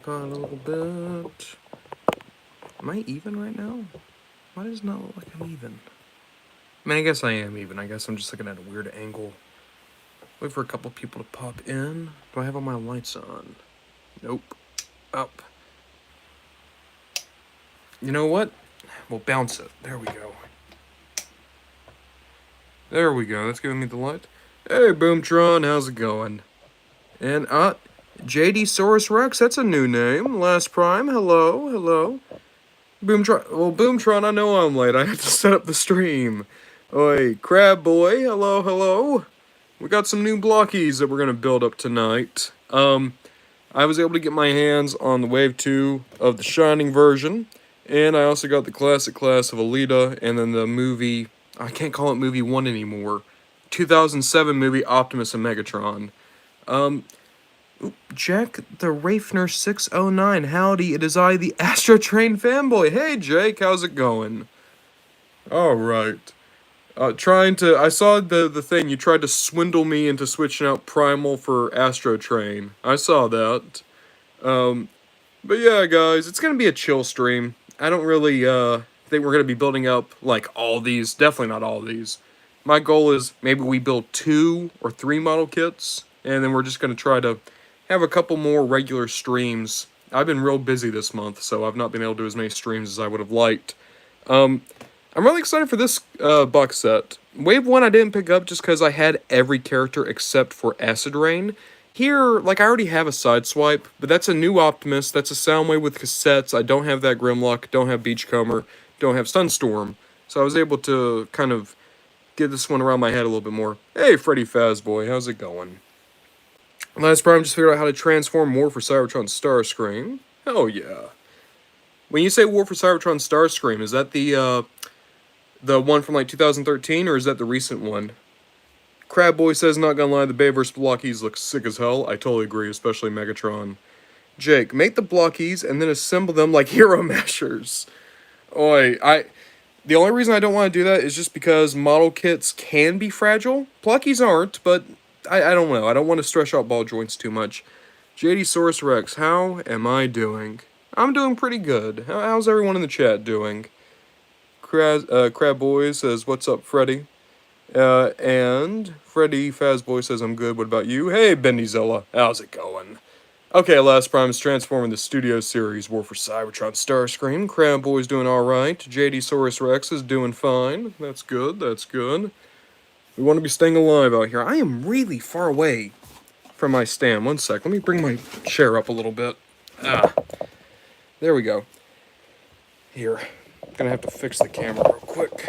On a little bit. Am I even right now? Why does it not look like I'm even? I mean, I guess I am even. I guess I'm just looking at a weird angle. Wait for a couple people to pop in. Do I have all my lights on? Nope. Up. You know what? We'll bounce it. There we go. There we go. That's giving me the light. Hey, Boomtron, how's it going? And, JD Saurus Rex, that's a new name. Last Prime, hello. Boomtron, I know I'm late. I have to set up the stream. Oi, Crab Boy, hello. We got some new Blokees that we're gonna build up tonight. I was able to get my hands on the Wave 2 of the Shining version, and I also got the classic class of Alita, and then the movie, I can't call it movie 1 anymore, 2007 movie Optimus and Megatron. Jack the Rafner 609, howdy, it is I, the Astro Train fanboy. Hey Jake, how's it going? Alright. I saw the thing, you tried to swindle me into switching out Primal for Astro Train. I saw that. But yeah, guys, it's gonna be a chill stream. I don't really, think we're gonna be building up, like, all these. Definitely not all these. My goal is maybe we build 2 or 3 model kits, and then we're just gonna try to have a couple more regular streams. I've been real busy this month, so I've not been able to do as many streams as I would have liked. I'm really excited for this box set. Wave 1 I didn't pick up just because I had every character except for Acid Rain. Here, like, I already have a Sideswipe, but that's a new Optimus, that's a Soundwave with cassettes, I don't have that Grimlock, don't have Beachcomber, don't have Sunstorm. So I was able to kind of get this one around my head a little bit more. Hey, Freddy Fazboy, how's it going? Last Prime just figured out how to transform War for Cybertron Starscream. Hell yeah. When you say War for Cybertron Starscream, is that the one from like 2013, or is that the recent one? Crabboy says, not gonna lie, the Bay vs. Blokees looks sick as hell. I totally agree, especially Megatron. Jake, make the Blokees and then assemble them like hero mashers. Oi, the only reason I don't want to do that is just because model kits can be fragile. Blokees aren't, but I don't know. I don't want to stretch out ball joints too much. JD Source Rex, how am I doing? I'm doing pretty good. How's everyone in the chat doing? Crab Boy says, what's up, Freddy? And Freddy Fazboy says, I'm good. What about you? Hey, Bendyzilla. How's it going? Okay, Last Prime is transforming the Studio Series War for Cybertron Starscream. Crab Boy's doing alright. JD Saurus Rex is doing fine. That's good. We want to be staying alive out here. I am really far away from my stand. One sec. Let me bring my chair up a little bit. There we go. Here. I'm gonna have to fix the camera real quick.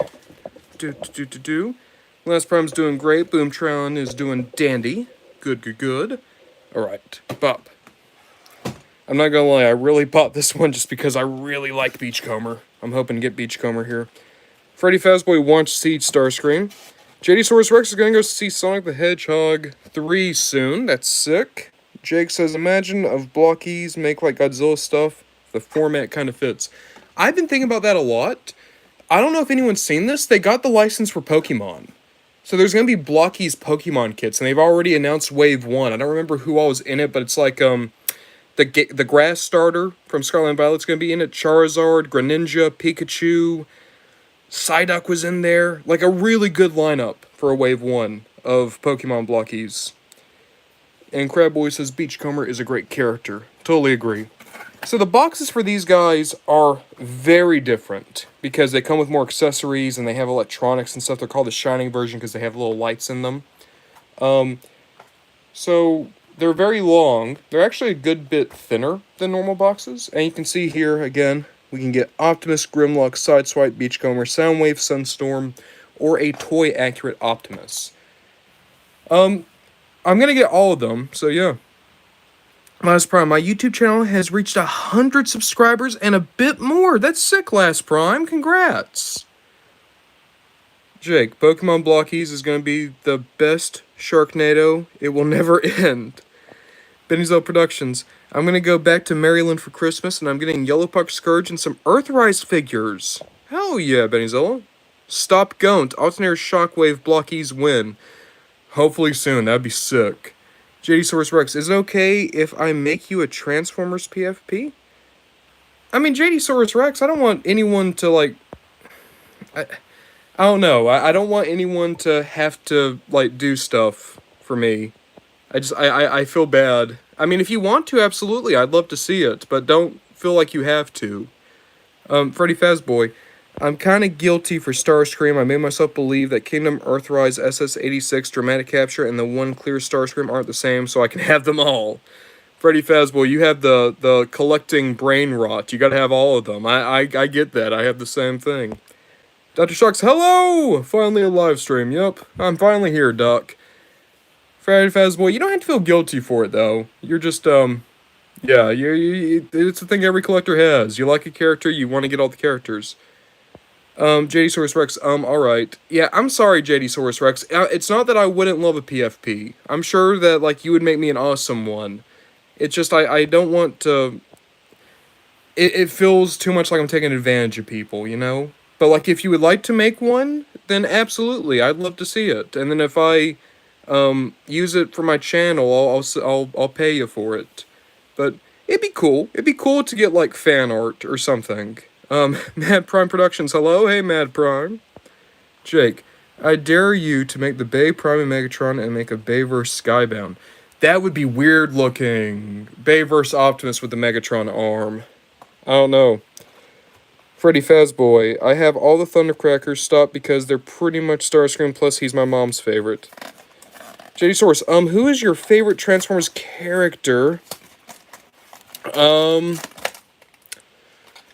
Last Prime's doing great. Boomtron is doing dandy. Good. Alright. Bop. I'm not gonna lie, I really bought this one just because I really like Beachcomber. I'm hoping to get Beachcomber here. Freddy Fazboy wants to see Starscream. JD Saurus Rex is gonna go see Sonic the Hedgehog 3 soon. That's sick. Jake says, imagine of Blokees make like Godzilla stuff. The format kind of fits. I've been thinking about that a lot. I don't know if anyone's seen this. They got the license for Pokemon. So there's gonna be Blokees Pokemon kits, and they've already announced Wave 1. I don't remember who all was in it, but it's like, the grass starter from Scarlet and Violet's gonna be in it. Charizard, Greninja, Pikachu, Psyduck was in there. Like a really good lineup for a Wave 1 of Pokemon Blokees. And Crabboy says Beachcomber is a great character. Totally agree. So the boxes for these guys are very different because they come with more accessories and they have electronics and stuff. They're called the Shining version because they have little lights in them. So they're very long. They're actually a good bit thinner than normal boxes. And you can see here, again, we can get Optimus, Grimlock, Sideswipe, Beachcomber, Soundwave, Sunstorm, or a toy-accurate Optimus. I'm gonna get all of them, so yeah. Last Prime, my YouTube channel has reached 100 subscribers and a bit more. That's sick, Last Prime. Congrats. Jake, Pokemon Blokees is gonna be the best Sharknado. It will never end. Bennyzilla Productions. I'm gonna go back to Maryland for Christmas, and I'm getting Yellowpuck Scourge and some Earthrise figures. Hell yeah, Bennyzilla. Stop Gaunt. Alternator Shockwave Blokees win. Hopefully soon. That'd be sick. JD Source Rex, is it okay if I make you a Transformers PFP? I mean, JD Source Rex, I don't want anyone to, like... I don't know. I don't want anyone to have to, like, do stuff for me. I feel bad. I mean, if you want to, absolutely, I'd love to see it, but don't feel like you have to. Freddy Fazboy, I'm kind of guilty for Starscream. I made myself believe that Kingdom Earthrise SS-86 Dramatic Capture and the one clear Starscream aren't the same, so I can have them all. Freddy Fazboy, you have the collecting brain rot. You gotta have all of them. I get that. I have the same thing. Dr. Shocks, hello! Finally a live stream. Yep, I'm finally here, Doc. Freddy Fazboy, you don't have to feel guilty for it, though. You're just, yeah, it's a thing every collector has. You like a character, you want to get all the characters. JD Source Rex, alright. Yeah, I'm sorry, JD Source Rex. It's not that I wouldn't love a PFP. I'm sure that, like, you would make me an awesome one. It's just, I don't want to... It feels too much like I'm taking advantage of people, you know? But, like, if you would like to make one, then absolutely, I'd love to see it. And then if I, use it for my channel, I'll pay you for it. But it'd be cool. It'd be cool to get, like, fan art or something. Mad Prime Productions, hello? Hey, Mad Prime. Jake, I dare you to make the Bay Prime and Megatron and make a Bayverse Skybound. That would be weird looking. Bayverse Optimus with the Megatron arm. I don't know. Freddy Fazboy, I have all the Thundercrackers stopped because they're pretty much Starscream, plus he's my mom's favorite. JD Source, who is your favorite Transformers character?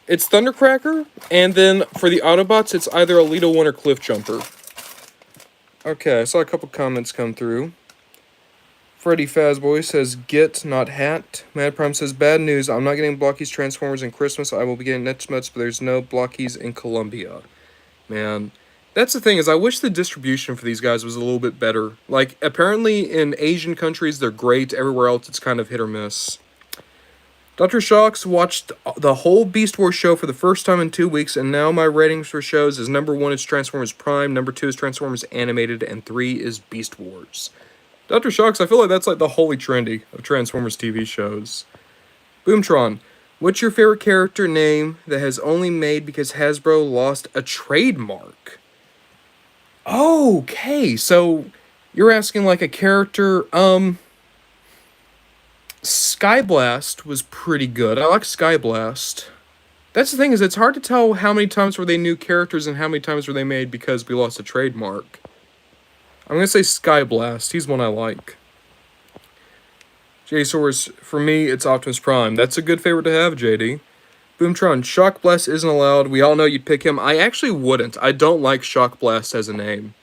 It's Thundercracker, and then for the Autobots, it's either Alita 1 or Cliffjumper. Okay, I saw a couple comments come through. Freddy Fazboy says, get, not hat. Mad Prime says, bad news, I'm not getting Blokees Transformers in Christmas. I will be getting Netchmuts, but there's no Blokees in Colombia. Man, that's the thing, is I wish the distribution for these guys was a little bit better. Like, apparently in Asian countries, they're great. Everywhere else, it's kind of hit or miss. Dr. Shocks watched the whole Beast Wars show for the first time in 2 weeks, and now my ratings for shows is number 1 is Transformers Prime, number 2 is Transformers Animated, and 3 is Beast Wars. Dr. Shocks, I feel like that's like the holy trinity of Transformers TV shows. Boomtron, what's your favorite character name that has only made because Hasbro lost a trademark? Okay, so you're asking like a character, Skyblast was pretty good. I like Skyblast. That's the thing, is it's hard to tell how many times were they new characters and how many times were they made because we lost a trademark. I'm going to say Skyblast. He's one I like. J-Source, for me, it's Optimus Prime. That's a good favorite to have, JD. Boomtron, Shock Blast isn't allowed. We all know you'd pick him. I actually wouldn't. I don't like Shock Blast as a name.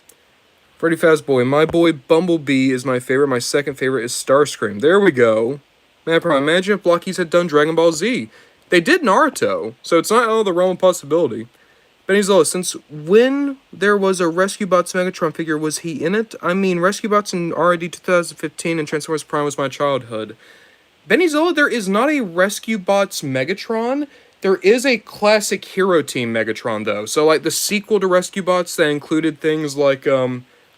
Freddy Fazboy, my boy Bumblebee is my favorite. My second favorite is Starscream. There we go. Man, Prime, imagine if Blokees had done Dragon Ball Z. They did Naruto, so it's not out of the realm of possibility. Benny Zola, since when there was a Rescue Bots Megatron figure, was he in it? I mean, Rescue Bots in R.I.D. 2015 and Transformers Prime was my childhood. Benny Zola, there is not a Rescue Bots Megatron. There is a classic Hero Team Megatron, though. So, like, the sequel to Rescue Bots that included things like,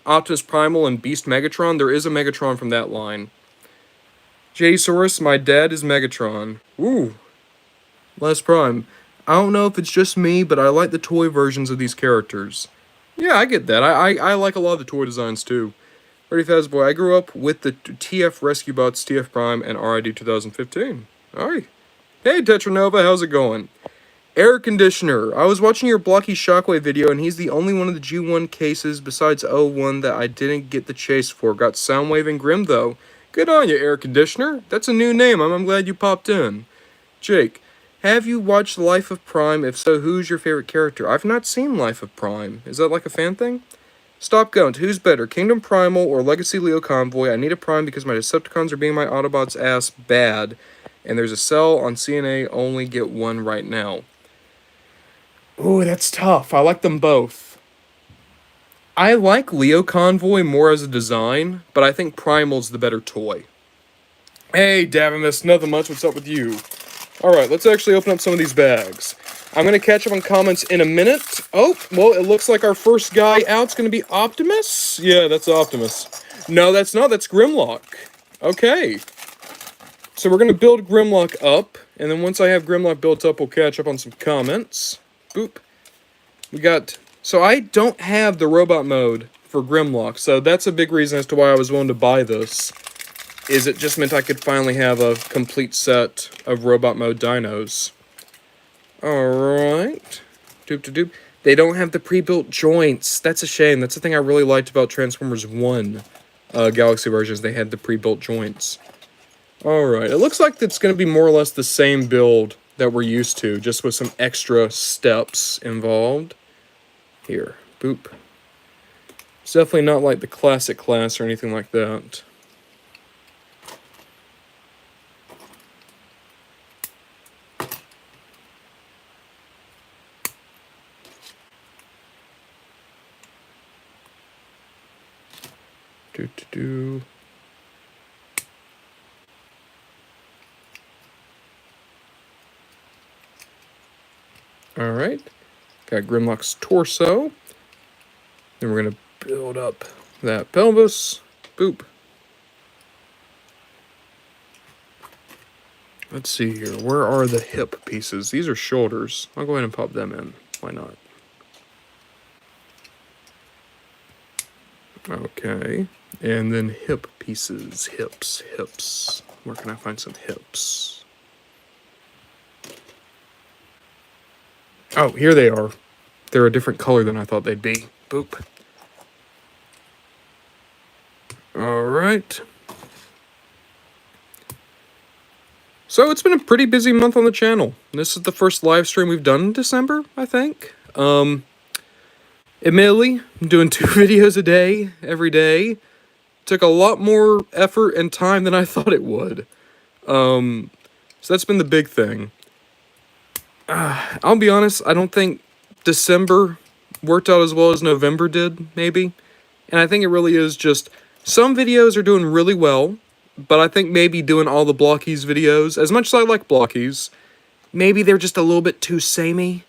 Optimus Primal and Beast Megatron, there is a Megatron from that line. J-Saurus, my dad is Megatron. Ooh. Les Prime. I don't know if it's just me, but I like the toy versions of these characters. Yeah, I get that. I like a lot of the toy designs, too. Freddy Fazboy, I grew up with the TF Rescue Bots, TF Prime, and RID 2015. Alright. Hey, Tetranova, how's it going? Air Conditioner. I was watching your Blocky Shockwave video, and he's the only one of the G1 cases besides O1 that I didn't get the chase for. Got Soundwave and Grim, though. Good on you, Air Conditioner. That's a new name. I'm glad you popped in. Jake. Have you watched Life of Prime? If so, who's your favorite character? I've not seen Life of Prime. Is that like a fan thing? Stop Gunt. Who's better, Kingdom Primal or Legacy Leo Convoy? I need a Prime because my Decepticons are being my Autobots' ass bad. And there's a sell on CNA. Only get one right now. Ooh, that's tough. I like them both. I like Leo Convoy more as a design, but I think Primal's the better toy. Hey, Davimus. Nothing much. What's up with you? Alright, let's actually open up some of these bags. I'm going to catch up on comments in a minute. Oh, well, it looks like our first guy out's going to be Optimus. Yeah, that's Optimus. No, that's not. That's Grimlock. Okay. So we're going to build Grimlock up, and then once I have Grimlock built up, we'll catch up on some comments. Boop. We got... So I don't have the robot mode for Grimlock, so that's a big reason as to why I was willing to buy this. Is it just meant I could finally have a complete set of robot mode dinos. Alright. Doop to doop. They don't have the pre-built joints. That's a shame. That's the thing I really liked about Transformers 1 Galaxy versions. They had the pre-built joints. Alright, it looks like it's going to be more or less the same build that we're used to, just with some extra steps involved. Here, boop. It's definitely not like the classic class or anything like that. Do. Alright, got Grimlock's torso. Then we're going to build up that pelvis. Boop. Let's see here. Where are the hip pieces? These are shoulders. I'll go ahead and pop them in. Why not? Okay. And then hip pieces. Hips. Where can I find some hips? Oh, here they are. They're a different color than I thought they'd be. Boop. Alright. So it's been a pretty busy month on the channel. This is the first live stream we've done in December, I think. Admittedly, I'm doing 2 videos a day, every day. Took a lot more effort and time than I thought it would. So that's been the big thing. I'll be honest, I don't think December worked out as well as November did, maybe. And I think it really is just, some videos are doing really well, but I think maybe doing all the Blokees videos, as much as I like Blokees, maybe they're just a little bit too samey.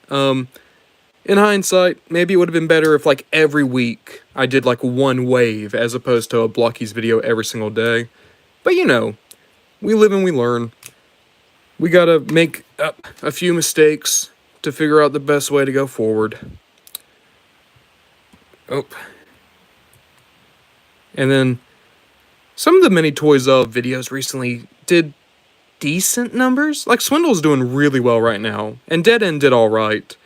In hindsight, maybe it would have been better if, like, every week I did, like, one wave as opposed to a Blokees video every single day. But, you know, we live and we learn. We gotta make a few mistakes to figure out the best way to go forward. Oh. And then, some of the mini Toys Of videos recently did decent numbers. Like, Swindle's doing really well right now, and Dead End did alright.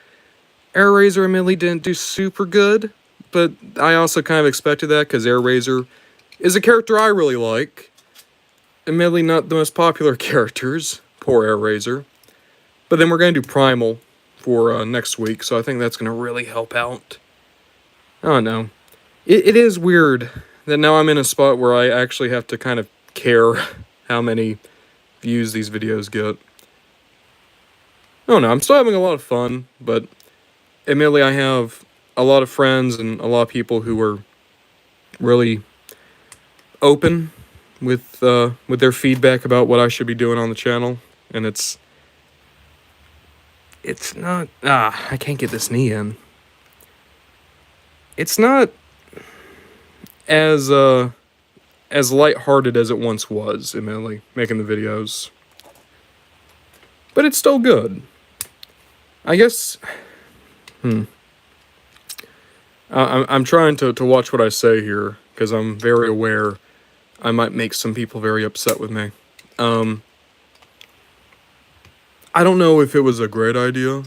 Air Razor admittedly didn't do super good, but I also kind of expected that because Air Razor is a character I really like. Admittedly not the most popular characters. Poor Air Razor. But then we're going to do Primal for next week, so I think that's going to really help out. I don't know. It is weird that now I'm in a spot where I actually have to kind of care how many views these videos get. I don't know, I'm still having a lot of fun, but admittedly I have a lot of friends and a lot of people who are really open with their feedback about what I should be doing on the channel, and it's not... I can't get this knee in. It's not as lighthearted as it once was, admittedly, making the videos. But it's still good. I guess... I'm trying to watch what I say here, because I'm very aware I might make some people very upset with me. I don't know if it was a great idea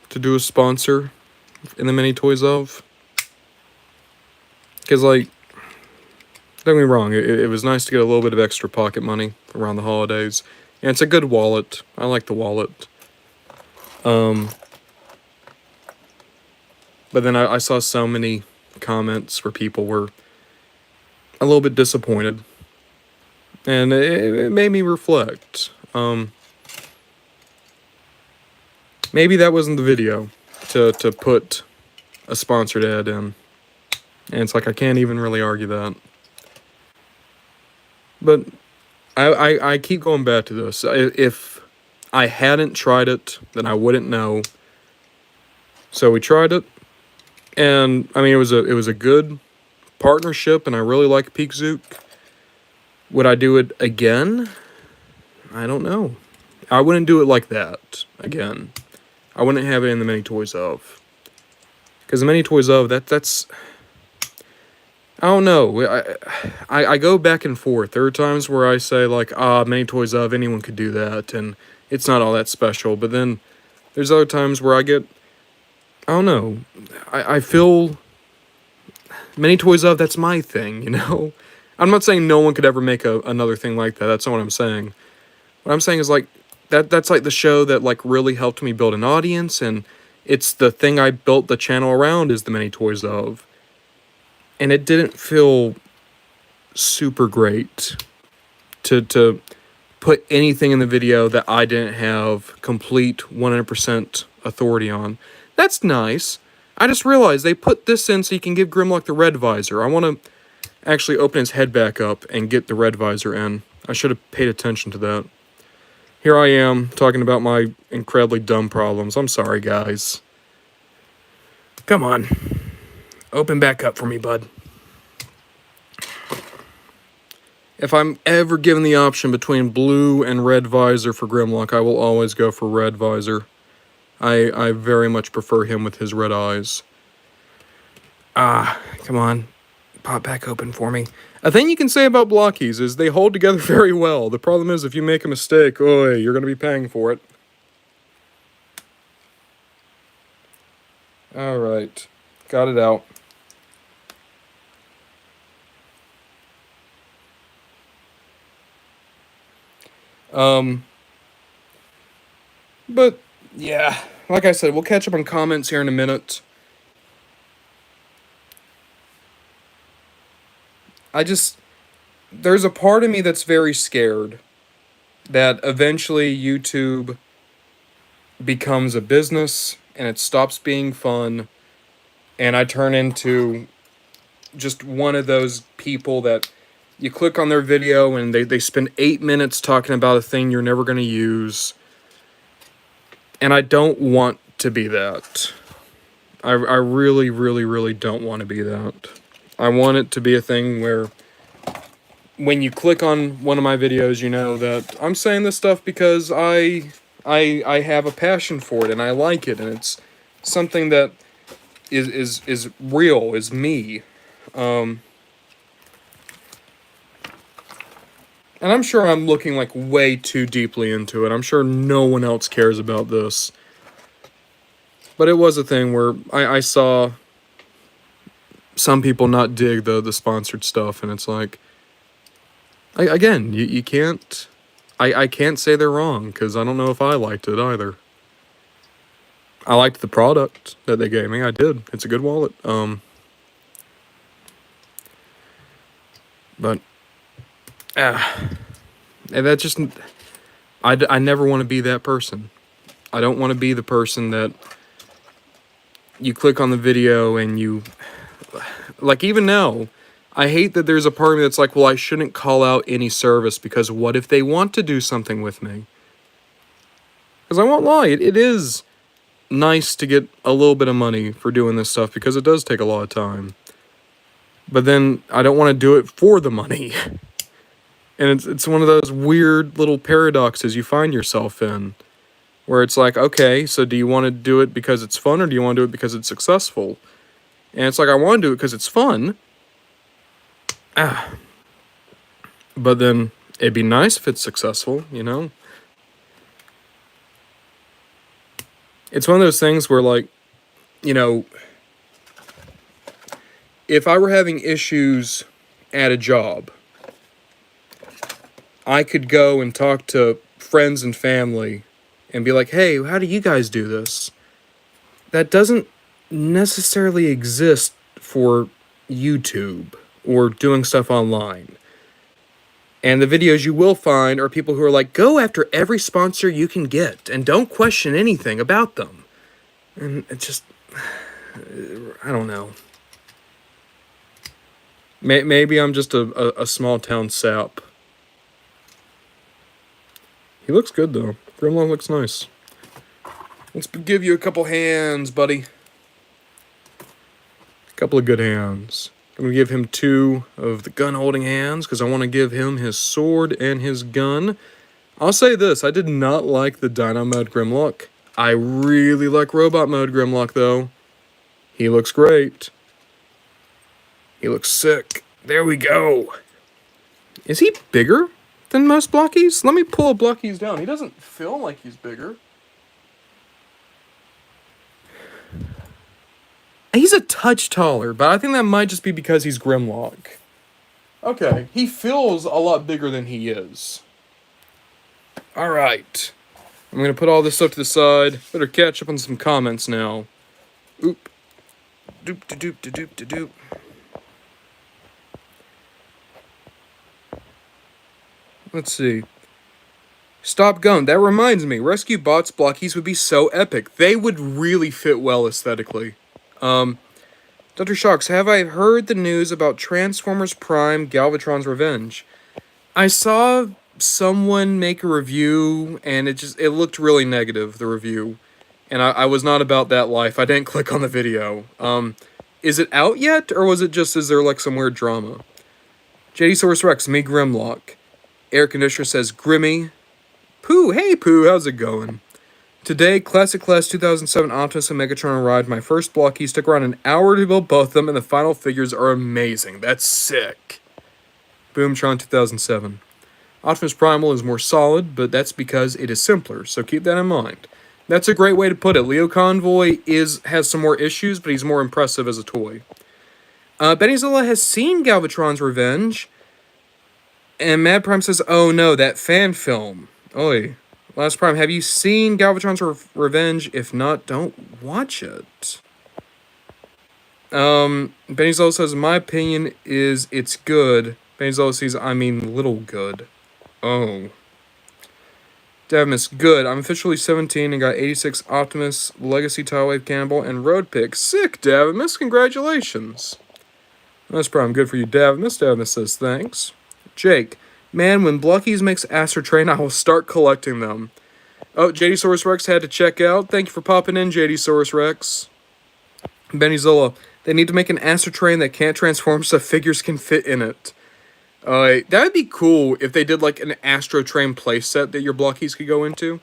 to do a sponsor in the mini Toys Of. Because, like, don't get me wrong, it was nice to get a little bit of extra pocket money around the holidays. And it's a good wallet. I like the wallet. But then I saw so many comments where people were a little bit disappointed. And it made me reflect. Maybe that wasn't the video to put a sponsored ad in. And it's like, I can't even really argue that. But I keep going back to this. If I hadn't tried it, then I wouldn't know. So we tried it. And, I mean, it was a good partnership, and I really like Peak Zook. Would I do it again? I don't know. I wouldn't do it like that again. I wouldn't have it in the Many Toys Of. Because the Many Toys Of, that's... I don't know. I go back and forth. There are times where I say, like, Many Toys Of, anyone could do that, and it's not all that special. But then there's other times where I get... I don't know. I feel... Many Toys Of, that's my thing, you know? I'm not saying no one could ever make another thing like that. That's not what I'm saying. What I'm saying is, like, that's like the show that, like, really helped me build an audience, and it's the thing I built the channel around is the Many Toys Of. And it didn't feel super great to put anything in the video that I didn't have complete 100% authority on. That's nice. I just realized they put this in so you can give Grimlock the red visor. I want to actually open his head back up and get the red visor in. I should have paid attention to that. Here I am, talking about my incredibly dumb problems. I'm sorry, guys. Come on. Open back up for me, bud. If I'm ever given the option between blue and red visor for Grimlock, I will always go for red visor. I very much prefer him with his red eyes. Come on. Pop back open for me. A thing you can say about Blokees is they hold together very well. The problem is if you make a mistake, oh, you're going to be paying for it. Alright. Got it out. But, yeah. Like I said, we'll catch up on comments here in a minute. There's a part of me that's very scared that eventually YouTube becomes a business and it stops being fun and I turn into just one of those people that you click on their video and they spend 8 minutes talking about a thing you're never going to use. And I don't want to be that. I really, really, really don't want to be that. I want it to be a thing where when you click on one of my videos, you know that I'm saying this stuff because I have a passion for it and I like it and it's something that is real, is me. And I'm sure I'm looking like way too deeply into it. I'm sure no one else cares about this. But it was a thing where I saw some people not dig the sponsored stuff, and it's like, again, you can't, I can't say they're wrong, because I don't know if I liked it either. I liked the product that they gave me, I did. It's a good wallet. But, and that just, I never want to be that person. I don't want to be the person that you click on the video and you, like even now, I hate that there's a part of me that's like, well, I shouldn't call out any service because what if they want to do something with me? Because I won't lie, it is nice to get a little bit of money for doing this stuff because it does take a lot of time. But then I don't want to do it for the money. And it's one of those weird little paradoxes you find yourself in. Where it's like, okay, so do you want to do it because it's fun or do you want to do it because it's successful? And it's like, I want to do it because it's fun. But then it'd be nice if it's successful, you know? It's one of those things where, like, you know, if I were having issues at a job, I could go and talk to friends and family and be like, hey, how do you guys do this? That doesn't necessarily exist for YouTube or doing stuff online. And the videos you will find are people who are like, go after every sponsor you can get and don't question anything about them. And it just, I don't know. Maybe I'm just a small town sap. He looks good though. Grimlock looks nice. Let's give you a couple hands, buddy. A couple of good hands. I'm going to give him 2 of the gun-holding hands, because I want to give him his sword and his gun. I'll say this, I did not like the Dino Mode Grimlock. I really like Robot Mode Grimlock, though. He looks great. He looks sick. There we go. Is he bigger than most Blokees? Let me pull a Blokees down. He doesn't feel like he's bigger. He's a touch taller, but I think that might just be because he's Grimlock. Okay, he feels a lot bigger than he is. Alright. I'm gonna put all this stuff to the side. Better catch up on some comments now. Oop. Doop de doop de doop de doop. Let's see. Stop going. That reminds me. Rescue Bots Blokees would be so epic. They would really fit well aesthetically. Dr. Shocks, have I heard the news about Transformers Prime Galvatron's Revenge? I saw someone make a review, and it looked really negative, the review. And I was not about that life. I didn't click on the video. Is it out yet, or was it just, is there like some weird drama? JD Source Rex, me Grimlock. Air Conditioner says Grimmy. Pooh, hey Pooh, how's it going? Today, Classic Class 2007 Optimus and Megatron arrived. My first Blokees took around an hour to build both of them, and the final figures are amazing. That's sick. Boomtron 2007. Optimus Primal is more solid, but that's because it is simpler, so keep that in mind. That's a great way to put it. Leo Convoy has some more issues, but he's more impressive as a toy. Bennyzilla has seen Galvatron's Revenge, and Mad Prime says, oh no, that fan film. Oi. Last Prime, have you seen Galvatron's Revenge? If not, don't watch it. Bennyzilla says, my opinion is it's good. Bennyzilla says, I mean little good. Oh. Davmus, good. I'm officially 17 and got 86 Optimus, Legacy Tidewave Cannonball, and Road Pick. Sick, Davmus. Congratulations. Last Prime, good for you, Davmus. Davmus says, thanks. Jake, man, when Blokees makes Astro Train, I will start collecting them. Oh, JD Saurus Rex had to check out. Thank you for popping in, JD Saurus Rex. Bennyzilla, they need to make an Astro Train that can't transform so figures can fit in it. That would be cool if they did like an Astro Train playset that your Blokees could go into.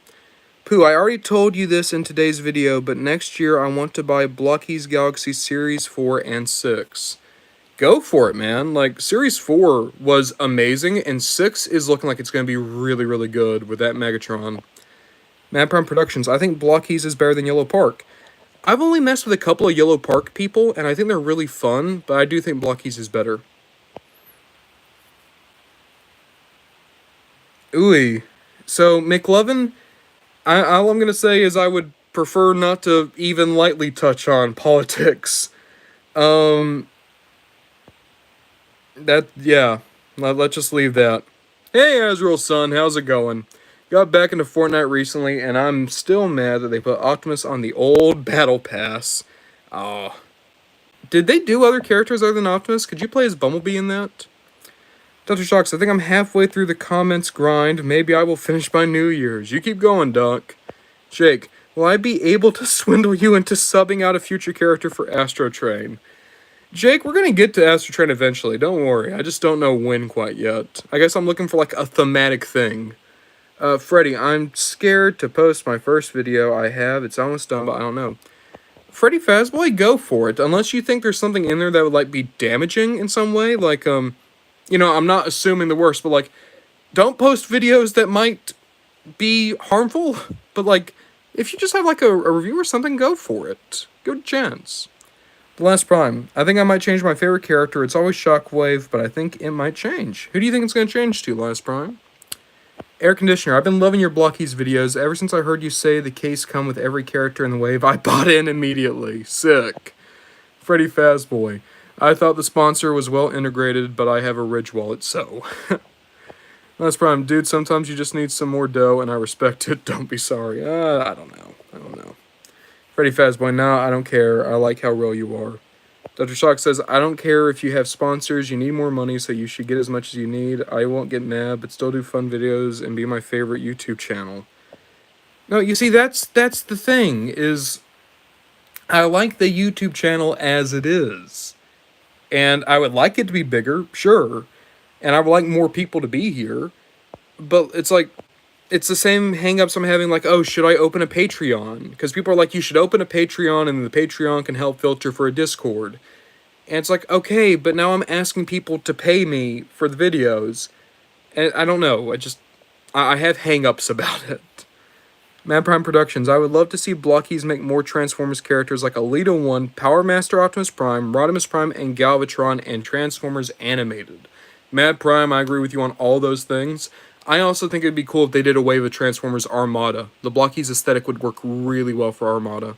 Pooh, I already told you this in today's video, but next year I want to buy Blokees Galaxy Series 4 and 6. Go for it, man. Like, Series 4 was amazing, and 6 is looking like it's going to be really, really good with that Megatron. Mad Prime Productions, I think Blokees is better than Yellow Park. I've only messed with a couple of Yellow Park people, and I think they're really fun, but I do think Blokees is better. Ooey. So, McLovin, all I'm going to say is I would prefer not to even lightly touch on politics. Let's just leave that. Hey, Azrael's son, how's it going? Got back into Fortnite recently, and I'm still mad that they put Optimus on the old Battle Pass. Oh. Did they do other characters other than Optimus? Could you play as Bumblebee in that? Dr. Shocks, I think I'm halfway through the comments grind. Maybe I will finish by New Year's. You keep going, Doc. Jake, will I be able to swindle you into subbing out a future character for Astro Train? Jake, we're going to get to Astro Train eventually. Don't worry. I just don't know when quite yet. I guess I'm looking for like a thematic thing. Freddy, I'm scared to post my first video I have. It's almost done, but I don't know. Freddy Fazboy, go for it. Unless you think there's something in there that would like be damaging in some way. Like, you know, I'm not assuming the worst, but like, don't post videos that might be harmful. But like, if you just have like a review or something, go for it. Good chance. The Last Prime. I think I might change my favorite character. It's always Shockwave, but I think it might change. Who do you think it's going to change to, Last Prime? Air Conditioner. I've been loving your Blokees videos. Ever since I heard you say the case come with every character in the wave, I bought in immediately. Sick. Freddy Fazboy. I thought the sponsor was well integrated, but I have a Ridge wallet, so. Last Prime. Dude, sometimes you just need some more dough, and I respect it. Don't be sorry. I don't know. Freddy Fazboy, nah, I don't care. I like how real you are. Dr. Shock says, I don't care if you have sponsors. You need more money, so you should get as much as you need. I won't get mad, but still do fun videos and be my favorite YouTube channel. No, you see, that's the thing, is I like the YouTube channel as it is. And I would like it to be bigger, sure. And I would like more people to be here. But it's like, it's the same hangups I'm having, like, oh, should I open a Patreon? Because people are like, you should open a Patreon and the Patreon can help filter for a Discord. And it's like, okay, but now I'm asking people to pay me for the videos. And I don't know, I have hangups about it. Mad Prime Productions, I would love to see Blokees make more Transformers characters like Alita 1, Power Master Optimus Prime, Rodimus Prime, and Galvatron, and Transformers animated. Mad Prime, I agree with you on all those things. I also think it'd be cool if they did away with Transformers Armada. The Blokees aesthetic would work really well for Armada.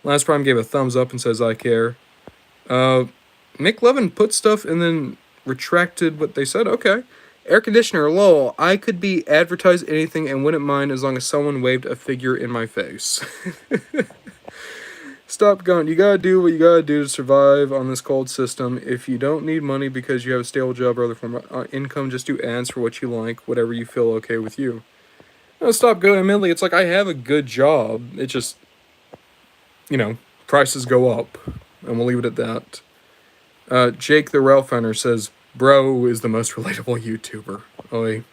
Last Prime gave a thumbs up and says, I care. Mick Levin put stuff and then retracted what they said. Okay. Air conditioner, lol. I could be advertised anything and wouldn't mind as long as someone waved a figure in my face. Stop going. You gotta do what you gotta do to survive on this cold system. If you don't need money because you have a stable job or other form of income, just do ads for what you like, whatever you feel okay with you. No, stop going. Admittedly, it's like I have a good job. It just, prices go up. And we'll leave it at that. Jake the Railfinder says, bro is the most relatable YouTuber. Oi.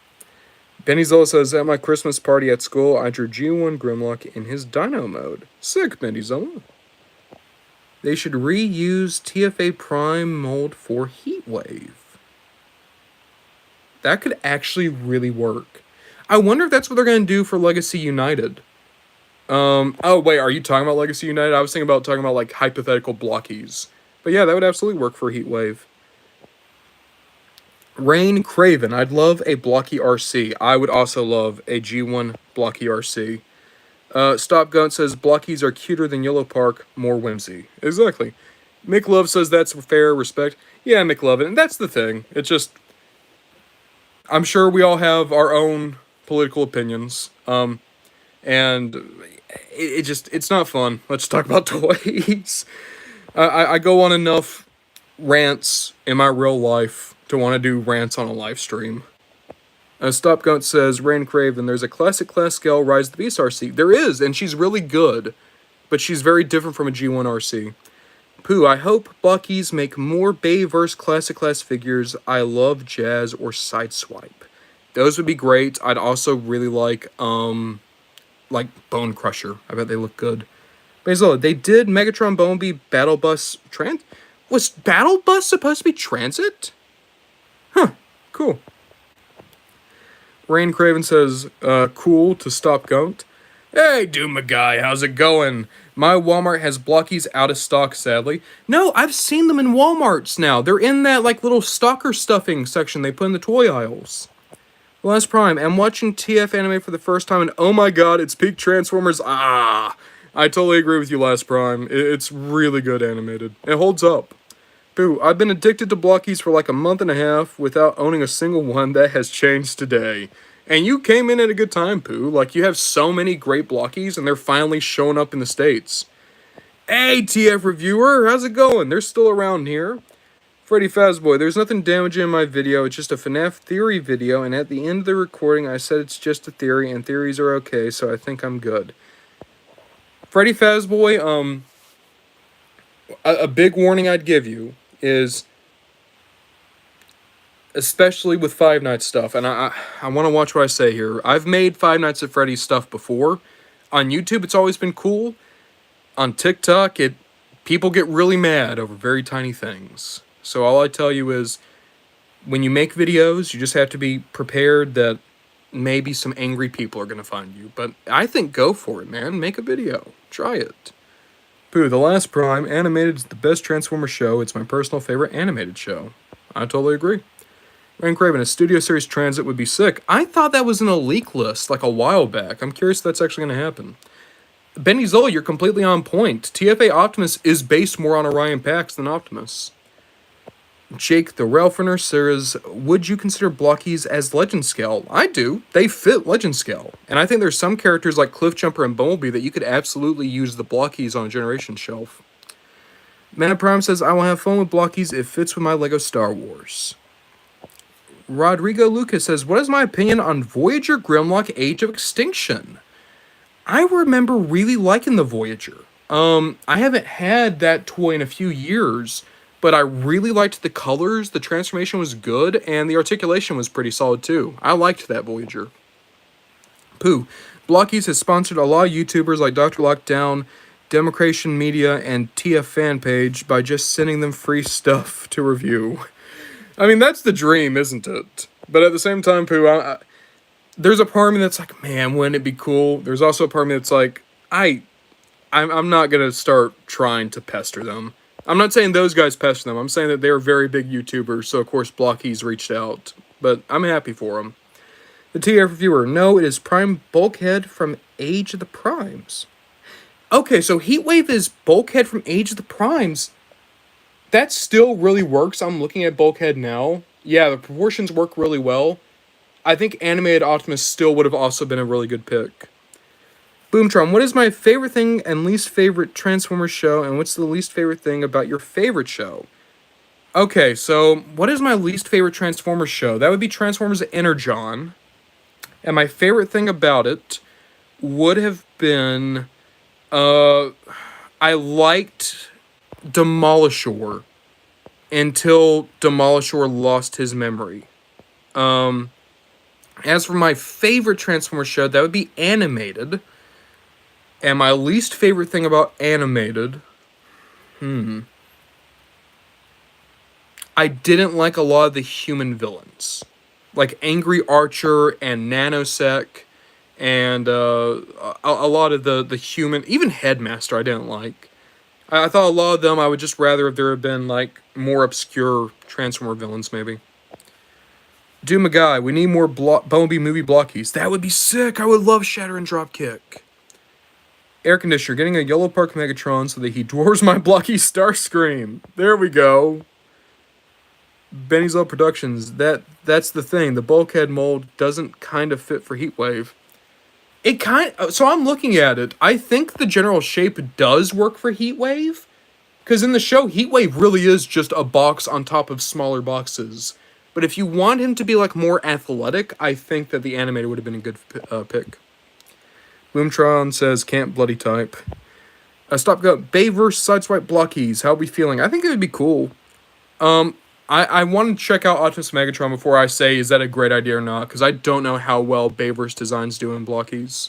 Benny Zola says, at my Christmas party at school, I drew G1 Grimlock in his dino mode. Sick, Benny Zola. They should reuse TFA Prime mold for Heatwave. That could actually really work. I wonder if that's what they're going to do for Legacy United. Oh, wait, are you talking about Legacy United? I was thinking about talking about, like, hypothetical Blokees. But yeah, that would absolutely work for Heatwave. Rain Craven. I'd love a Blocky RC. I would also love a G1 Blocky RC. Stop Gunt says, Blockies are cuter than Yellow Park, more whimsy. Exactly. Mick Love says that's fair, respect. Yeah, Mick Love, and that's the thing. It's just, I'm sure we all have our own political opinions. And it's not fun. Let's talk about toys. I go on enough rants in my real life to want to do rants on a live stream. Stop Gunt says, Rain Craven, there's a classic class scale Rise of the Beast RC. There is, and she's really good, but she's very different from a G1 RC. Pooh, I hope Bucky's make more Bayverse classic class figures. I love Jazz or Sideswipe. Those would be great. I'd also really like Bone Crusher. I bet they look good. Basil, they did Megatron Bumblebee Battle Bus Was Battle Bus supposed to be Transit? Huh, cool. Rain Craven says, cool to Stop Gunt. Hey, Doom guy, how's it going? My Walmart has Blockies out of stock, sadly. No, I've seen them in Walmarts now. They're in that, little stalker stuffing section they put in the toy aisles. Last Prime, I'm watching TF anime for the first time, and oh my god, it's peak Transformers. I totally agree with you, Last Prime. It's really good animated. It holds up. Boo, I've been addicted to Blockies for a month and a half without owning a single one. That has changed today. And you came in at a good time, Pooh. You have so many great Blockies, and they're finally showing up in the States. Hey, TF Reviewer, how's it going? They're still around here. Freddy Fazboy, there's nothing damaging in my video. It's just a FNAF theory video, and at the end of the recording, I said it's just a theory, and theories are okay, so I think I'm good. Freddy Fazboy, a big warning I'd give you is, especially with Five Nights stuff, and I want to watch what I say here. I've made Five Nights at Freddy's stuff before. On YouTube, it's always been cool. On TikTok, people get really mad over very tiny things. So all I tell you is, when you make videos, you just have to be prepared that maybe some angry people are going to find you. But I think go for it, man. Make a video. Try it. Pooh, The Last Prime, animated is the best Transformer show. It's my personal favorite animated show. I totally agree. Rain Craven, a Studio Series Transit would be sick. I thought that was in a leak list a while back. I'm curious if that's actually going to happen. Benny Zola, you're completely on point. TFA Optimus is based more on Orion Pax than Optimus. Jake the Railfinder says, would you consider Blockies as Legend Scale? I do. They fit Legend Scale. And I think there's some characters like Cliffjumper and Bumblebee that you could absolutely use the Blockies on a Generation shelf. Mad Prime says, I will have fun with Blockies. It fits with my LEGO Star Wars. Rodrigo Lucas says, what is my opinion on Voyager Grimlock Age of Extinction? I remember really liking the Voyager. I haven't had that toy in a few years, but I really liked the colors, the transformation was good, and the articulation was pretty solid too. I liked that Voyager. Pooh. Blokees has sponsored a lot of YouTubers like Dr. Lockdown, Democration Media, and TF Fanpage by just sending them free stuff to review. I mean, that's the dream, isn't it? But at the same time, Pooh, there's a part of me that's like, man, wouldn't it be cool? There's also a part of me that's like, I'm not gonna start trying to pester them. I'm not saying those guys pester them. I'm saying that they're very big YouTubers, so of course Blokees reached out. But I'm happy for them. The TF reviewer, no, it is Prime Bulkhead from Age of the Primes. Okay, so Heatwave is Bulkhead from Age of the Primes. That still really works. I'm looking at Bulkhead now. Yeah, the proportions work really well. I think Animated Optimus still would have also been a really good pick. Boomtron, what is my favorite thing and least favorite Transformers show, and what's the least favorite thing about your favorite show? Okay, so what is my least favorite Transformers show? That would be Transformers Energon. And my favorite thing about it would have been, I liked Demolishor until Demolishor lost his memory. As for my favorite Transformers show, that would be Animated. And my least favorite thing about Animated, I didn't like a lot of the human villains. Like Angry Archer and Nanosec, and a lot of the human, even Headmaster I didn't like. I thought a lot of them I would just rather if there had been like more obscure Transformer villains maybe. Doom a guy, we need more Bumblebee movie Blokees. That would be sick. I would love Shatter and Dropkick. Air conditioner, getting a Yellow Park Megatron so that he dwarfs my Blocky Starscream. There we go. Benny's Love Productions, that's the thing. The bulkhead mold doesn't kind of fit for Heatwave. So I'm looking at it. I think the general shape does work for Heatwave. Because in the show, Heatwave really is just a box on top of smaller boxes. But if you want him to be like more athletic, I think that the animator would have been a good pick. Boomtron says, can't bloody type. Stop Go, Bayverse Sideswipe Blokees. How are we feeling? I think it would be cool. I want to check out Optimus Megatron before I say, is that a great idea or not? Because I don't know how well Bayverse designs do in Blokees.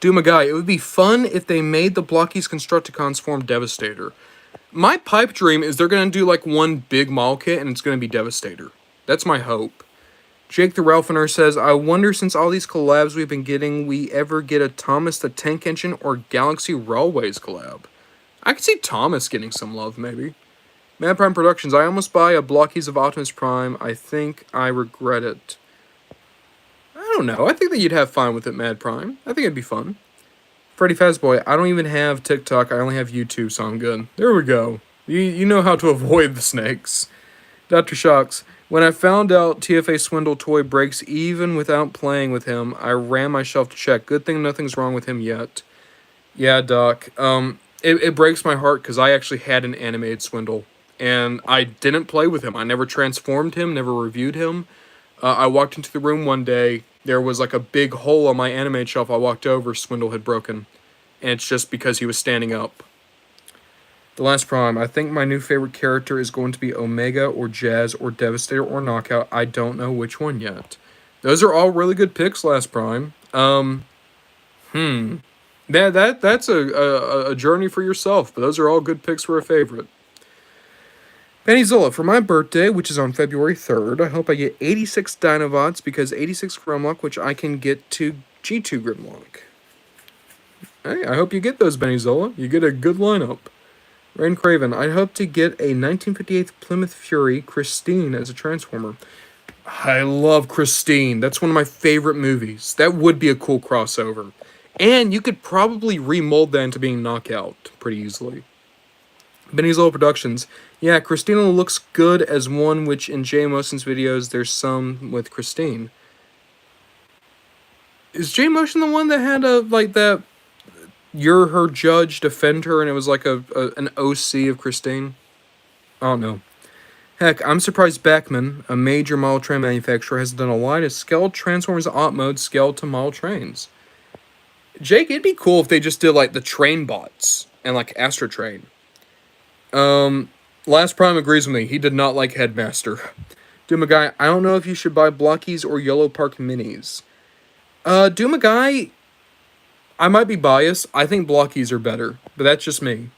Doomagai, it would be fun if they made the Blokees Constructicons form Devastator. My pipe dream is they're going to do like one big model kit and it's going to be Devastator. That's my hope. Jake the Ralphiner says, I wonder since all these collabs we've been getting, we ever get a Thomas the Tank Engine or Galaxy Railways collab. I could see Thomas getting some love, maybe. Mad Prime Productions, I almost buy a Blokees of Optimus Prime. I think I regret it. I don't know. I think that you'd have fun with it, Mad Prime. I think it'd be fun. Freddy Fazboy, I don't even have TikTok. I only have YouTube, so I'm good. There we go. You know how to avoid the snakes. Dr. Shocks, when I found out TFA Swindle toy breaks even without playing with him, I ran my shelf to check. Good thing nothing's wrong with him yet. Yeah, Doc. It breaks my heart because I actually had an animated Swindle. And I didn't play with him. I never transformed him, never reviewed him. I walked into the room one day. There was like a big hole on my animated shelf. I walked over, Swindle had broken. And it's just because he was standing up. The Last Prime. I think my new favorite character is going to be Omega or Jazz or Devastator or Knockout. I don't know which one yet. Those are all really good picks, Last Prime. That's a journey for yourself. But those are all good picks for a favorite. Pennyzilla, for my birthday, which is on February 3rd, I hope I get 86 Dinobots because 86 Grimlock, which I can get to G2 Grimlock. Hey, I hope you get those, Bennyzilla. You get a good lineup. Rain Craven, I hope to get a 1958 Plymouth Fury Christine as a Transformer. I love Christine. That's one of my favorite movies. That would be a cool crossover. And you could probably remold that into being Knockout pretty easily. Benny's Little Productions. Yeah, Christina looks good as one, which in Jay Motion's videos, there's some with Christine. Is Jay Motion the one that had that You're Her Judge, defend her, and it was like an OC of Christine? I don't know. Heck, I'm surprised Beckman, a major model train manufacturer, has done a line of scaled Transformers Op Mode scaled to model trains. Jake, it'd be cool if they just did like the train bots and like Astro Train. Last Prime agrees with me. He did not like Headmaster. Doom Guy, I don't know if you should buy Blockies or Yellow Park Minis. Doom Guy, I might be biased. I think Blockies are better, but that's just me.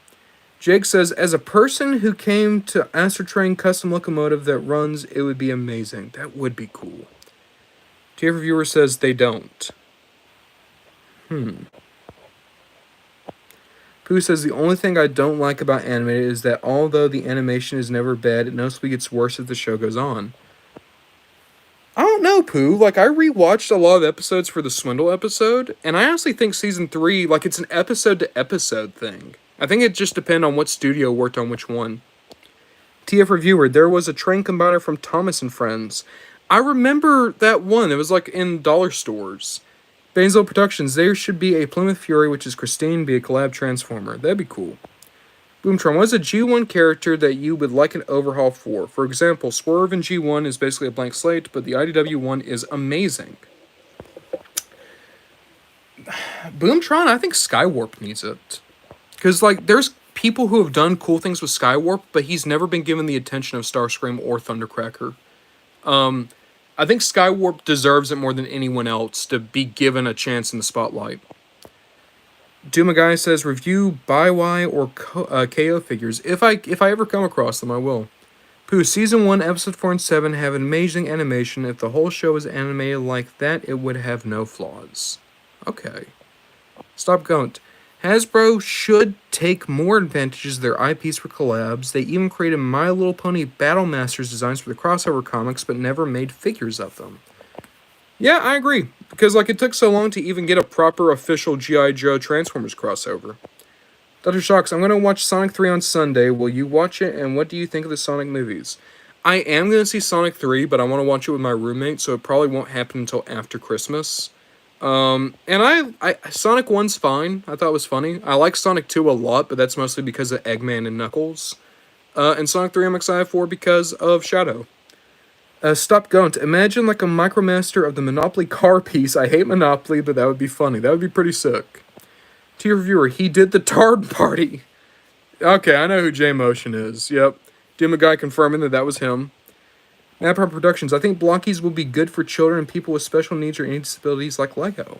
Jake says, as a person who came to Astro Train custom locomotive that runs, it would be amazing. That would be cool. TF Reviewer says they don't. Pooh says, the only thing I don't like about animated is that although the animation is never bad, it noticeably gets worse as the show goes on. I don't know, Pooh. Like, I rewatched a lot of episodes for the Swindle episode, and I honestly think season 3, like, it's an episode-to-episode thing. I think it just depends on what studio worked on which one. TF Reviewer, there was a train combiner from Thomas and Friends. I remember that one. It was, like, in dollar stores. Bainesville Productions, there should be a Plymouth Fury, which is Christine, be a collab Transformer. That'd be cool. Boomtron, what is a G1 character that you would like an overhaul for? For example, Swerve in G1 is basically a blank slate, but the IDW one is amazing. Boomtron, I think Skywarp needs it. Because, like, there's people who have done cool things with Skywarp, but he's never been given the attention of Starscream or Thundercracker. I think Skywarp deserves it more than anyone else to be given a chance in the spotlight. Doomaguy says, review Bywai or KO figures. If I ever come across them, I will. Pooh, Season 1, Episode 4 and 7 have an amazing animation. If the whole show was animated like that, it would have no flaws. Okay. Stop Gunt. Hasbro should take more advantages of their IPs for collabs. They even created My Little Pony Battle Masters designs for the crossover comics, but never made figures of them. Yeah, I agree. Because, like, it took so long to even get a proper official G.I. Joe Transformers crossover. Dr. Shocks, I'm going to watch Sonic 3 on Sunday. Will you watch it, and what do you think of the Sonic movies? I am going to see Sonic 3, but I want to watch it with my roommate, so it probably won't happen until after Christmas. And I Sonic 1's fine. I thought it was funny. I like Sonic 2 a lot, but that's mostly because of Eggman and Knuckles. And Sonic 3 I'm excited for because of Shadow. Stop Gunt. Imagine like a Micromaster of the Monopoly car piece. I hate Monopoly, but that would be funny. That would be pretty sick. To your viewer, he did the Tard Party. Okay, I know who J-Motion is. Yep. Dima Guy confirming that was him. Napalm Productions. I think Blockies will be good for children and people with special needs or any disabilities like Lego.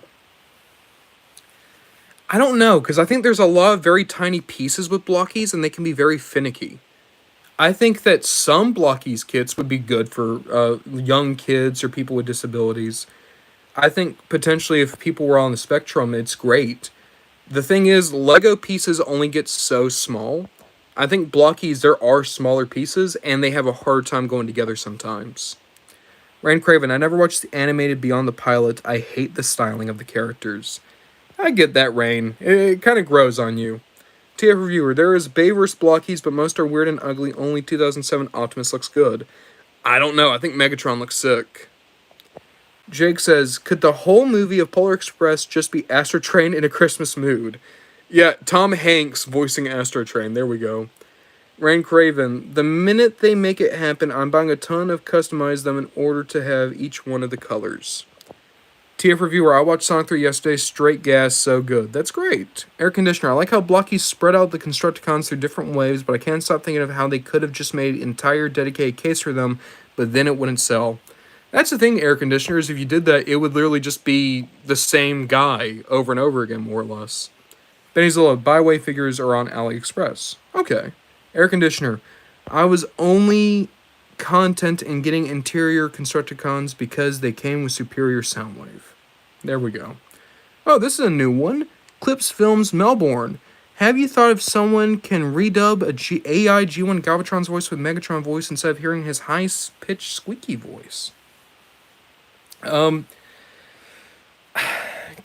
I don't know, because I think there's a lot of very tiny pieces with Blockies, and they can be very finicky. I think that some Blockies kits would be good for young kids or people with disabilities. I think potentially if people were on the spectrum, it's great. The thing is, Lego pieces only get so small. I think Blockies, there are smaller pieces, and they have a hard time going together sometimes. Rain Craven, I never watched the animated Beyond the Pilot. I hate the styling of the characters. I get that, Rain. It kind of grows on you. TF Reviewer, there is Bayverse Blockies, but most are weird and ugly. Only 2007 Optimus looks good. I don't know. I think Megatron looks sick. Jake says, could the whole movie of Polar Express just be Astro Train in a Christmas mood? Yeah, Tom Hanks voicing Astro Train. There we go. Rain Craven, the minute they make it happen, I'm buying a ton of customize them in order to have each one of the colors. TF Reviewer, I watched Sonic 3 yesterday, straight gas, so good. That's great. Air Conditioner, I like how Blocky spread out the Constructicons through different waves, but I can't stop thinking of how they could have just made an entire dedicated case for them, but then it wouldn't sell. That's the thing, Air Conditioners, if you did that, it would literally just be the same guy over and over again, more or less. Bennyzilla, Byway figures are on AliExpress. Okay. Air Conditioner, I was only content in getting interior Constructicons because they came with superior sound wave. There we go. Oh, this is a new one. Clips Films Melbourne. Have you thought if someone can redub a AI G1 Galvatron's voice with Megatron voice instead of hearing his high-pitched squeaky voice?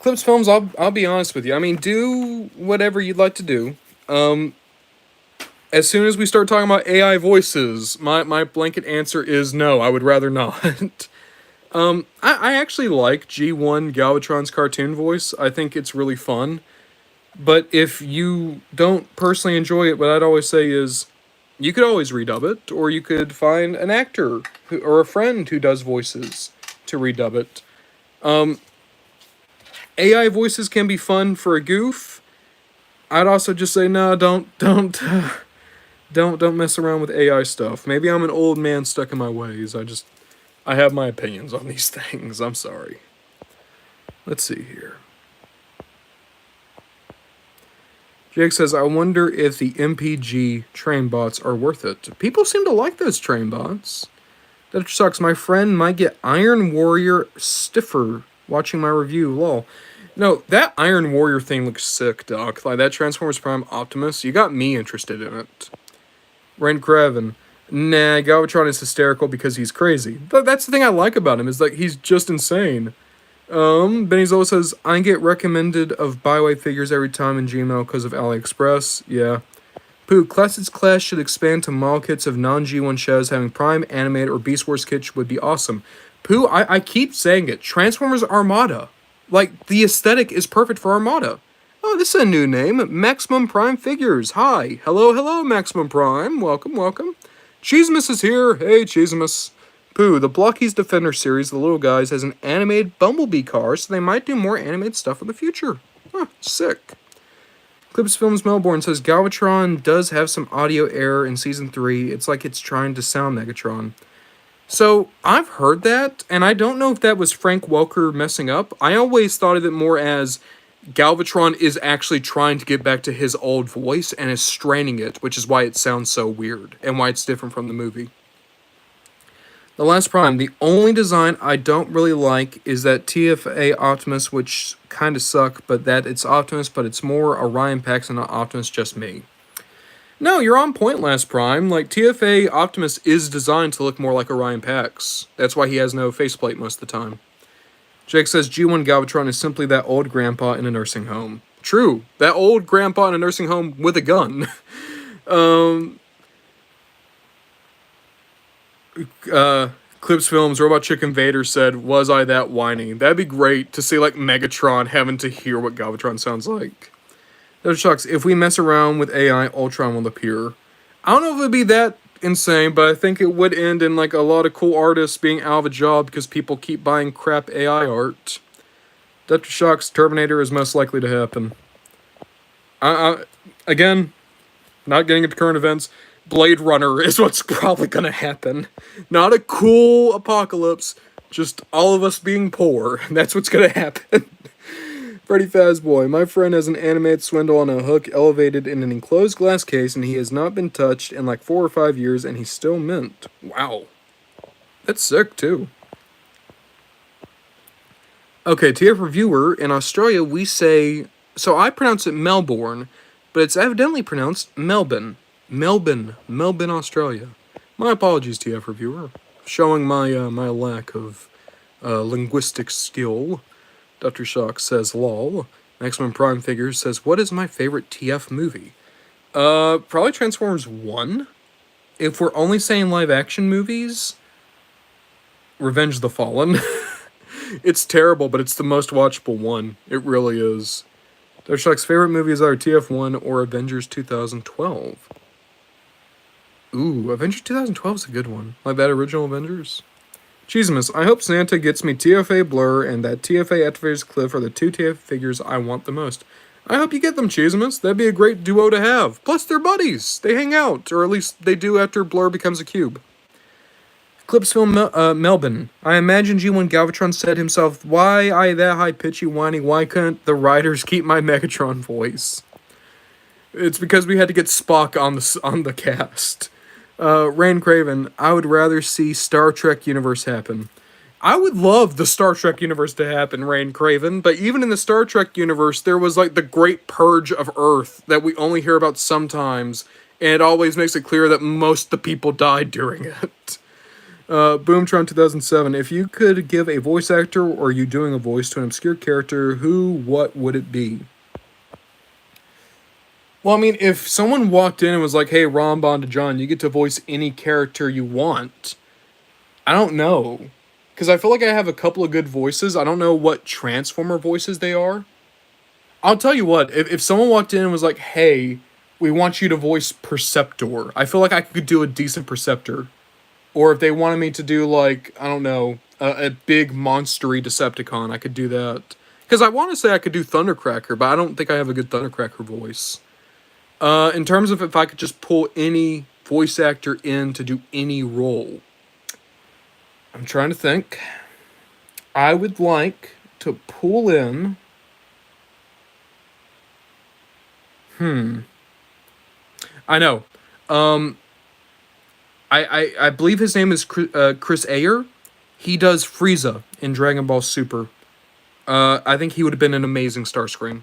Clips Films, I'll be honest with you. I mean, do whatever you'd like to do. As soon as we start talking about AI voices, my blanket answer is no, I would rather not. I actually like G1 Galvatron's cartoon voice. I think it's really fun. But if you don't personally enjoy it, what I'd always say is, you could always redub it, or you could find an actor or a friend who does voices to redub it. AI voices can be fun for a goof. I'd also just say, no, don't Don't mess around with AI stuff. Maybe I'm an old man stuck in my ways. I have my opinions on these things. I'm sorry. Let's see here. Jake says, I wonder if the MPG train bots are worth it. People seem to like those train bots. That sucks. My friend might get Iron Warrior stiffer watching my review. Lol. No, that Iron Warrior thing looks sick, Doc. Like that Transformers Prime Optimus. You got me interested in it. Rain Craven. Nah, Galvatron is hysterical because he's crazy. But that's the thing I like about him, is like he's just insane. Benny Zola says, I get recommended of byway figures every time in Gmail because of AliExpress. Yeah. Pooh, Classics Clash should expand to model kits of non-G1 shows. Having Prime, Animated, or Beast Wars kits would be awesome. Pooh, I keep saying it. Transformers Armada. Like, the aesthetic is perfect for Armada. Oh, this is a new name. Maximum Prime Figures. Hi. Hello, Maximum Prime. Welcome. Cheesimus is here. Hey, Cheesimus. Pooh, the Blokees Defender series, the little guys, has an animated Bumblebee car, so they might do more animated stuff in the future. Huh, sick. Clips Films Melbourne says Galvatron does have some audio error in Season 3. It's like it's trying to sound Megatron. So, I've heard that, and I don't know if that was Frank Welker messing up. I always thought of it more as Galvatron is actually trying to get back to his old voice and is straining it, which is why it sounds so weird, and why it's different from the movie. The Last Prime, the only design I don't really like is that TFA Optimus, which kind of suck, but that it's Optimus, but it's more Orion Pax and not Optimus, just me. No, you're on point, Last Prime. Like, TFA Optimus is designed to look more like Orion Pax. That's why he has no faceplate most of the time. Jake says G1 Galvatron is simply that old grandpa in a nursing home. True, that old grandpa in a nursing home with a gun. Clips Films, Robot Chicken Vader said, was I that whiny? That'd be great to see, like, Megatron having to hear what Galvatron sounds like. That sucks. If we mess around with AI, Ultron will appear. I don't know if it'd be that insane, but I think it would end in, like, a lot of cool artists being out of a job because people keep buying crap AI art. Dr. Shock's Terminator is most likely to happen. Again, not getting into current events, Blade Runner is what's probably gonna happen. Not a cool apocalypse, just all of us being poor. That's what's gonna happen. Freddy Fazboy, my friend has an animated swindle on a hook elevated in an enclosed glass case, and he has not been touched in like 4 or 5 years, and he's still mint. Wow. That's sick, too. Okay, TF Reviewer, in Australia we say... So I pronounce it Melbourne, but it's evidently pronounced Melbourne. Melbourne, Australia. My apologies, TF Reviewer. Showing my lack of linguistic skill. Dr. Shock says, lol. Maximum Prime Figures says, what is my favorite TF movie? Probably Transformers 1. If we're only saying live action movies, Revenge of the Fallen. It's terrible, but it's the most watchable one. It really is. Dr. Shock's favorite movies are TF1 or Avengers 2012. Ooh, Avengers 2012 is a good one. Like that original Avengers. Cheesimus, I hope Santa gets me TFA Blur and that TFA Activators Cliff are the 2 TF figures I want the most. I hope you get them, Cheesimus. That'd be a great duo to have. Plus, they're buddies. They hang out, or at least they do after Blur becomes a cube. Clips Film Melbourne. I imagine G1 Galvatron said himself, why I that high pitchy whiny, why couldn't the writers keep my Megatron voice? It's because we had to get Spock on the cast. Rain Craven, I would rather see Star Trek universe happen. I would love the Star Trek universe to happen, Rain Craven, but even in the Star Trek universe, there was like the great purge of Earth that we only hear about sometimes, and it always makes it clear that most of the people died during it. Boomtron 2007, if you could give a voice actor or you doing a voice to an obscure character, what would it be? Well, I mean, if someone walked in and was like, hey, Ron Bondajon, you get to voice any character you want, I don't know. Because I feel like I have a couple of good voices. I don't know what Transformer voices they are. I'll tell you what, if someone walked in and was like, hey, we want you to voice Perceptor, I feel like I could do a decent Perceptor. Or if they wanted me to do, like, I don't know, a big monstery Decepticon, I could do that. Because I want to say I could do Thundercracker, but I don't think I have a good Thundercracker voice. In terms of if I could just pull any voice actor in to do any role, I'm trying to think. I would like to pull in. I know. Um, I believe his name is Chris Ayer. He does Frieza in Dragon Ball Super. I think he would have been an amazing Starscream.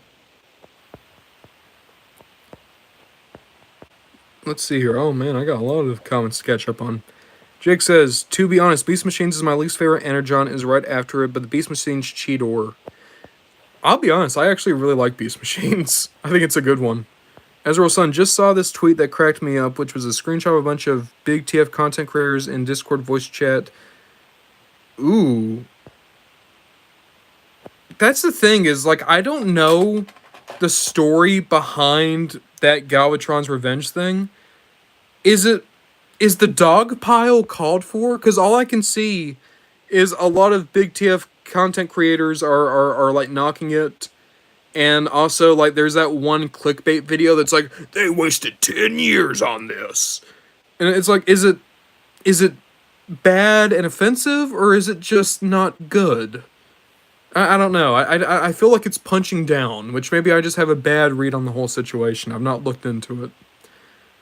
Let's see here. Oh man, I got a lot of comments to catch up on. Jake says, to be honest, Beast Machines is my least favorite. Energon is right after it, but the Beast Machines Cheetor. I'll be honest, I actually really like Beast Machines. I think it's a good one. Ezreal Sun just saw this tweet that cracked me up, which was a screenshot of a bunch of big TF content creators in Discord voice chat. Ooh. That's the thing is, like, I don't know the story behind that Galvatron's revenge thing. Is the dog pile called for? Because all I can see is a lot of big TF content creators are like knocking it. And also, like, there's that one clickbait video that's like, they wasted 10 years on this. And it's like, is it bad and offensive, or is it just not good? I don't know. I feel like it's punching down, which maybe I just have a bad read on the whole situation. I've not looked into it.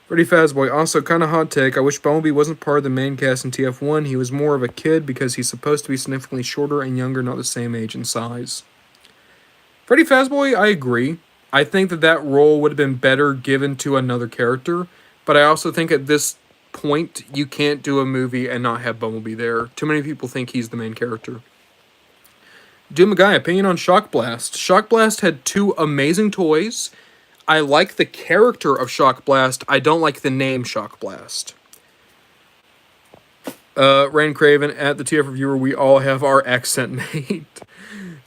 Freddy Fazboy, also kind of hot take. I wish Bumblebee wasn't part of the main cast in TF1. He was more of a kid because he's supposed to be significantly shorter and younger, not the same age and size. Freddy Fazboy, I agree. I think that role would have been better given to another character, but I also think at this point, you can't do a movie and not have Bumblebee there. Too many people think he's the main character. Doom Guy, opinion on Shock Blast. Shock Blast had two amazing toys. I like the character of Shock Blast. I don't like the name Shock Blast. Rain Craven, at the TF Reviewer, we all have our accent made.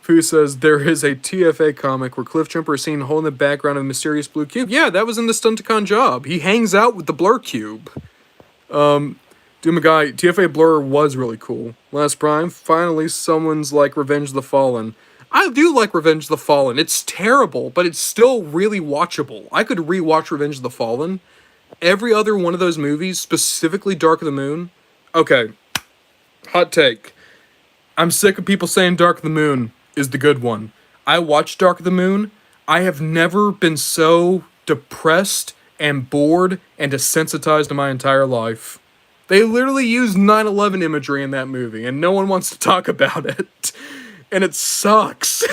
Pooh says, there is a TFA comic where Cliffjumper is seen holding the background of a mysterious blue cube. Yeah, that was in the Stunticon job. He hangs out with the Blur Cube. Guy, TFA Blur was really cool. Last Prime, finally someone's like Revenge of the Fallen. I do like Revenge of the Fallen. It's terrible, but it's still really watchable. I could rewatch Revenge of the Fallen. Every other one of those movies, specifically Dark of the Moon. Okay, hot take. I'm sick of people saying Dark of the Moon is the good one. I watched Dark of the Moon. I have never been so depressed and bored and desensitized in my entire life. They literally use 9/11 imagery in that movie, and no one wants to talk about it. And it sucks.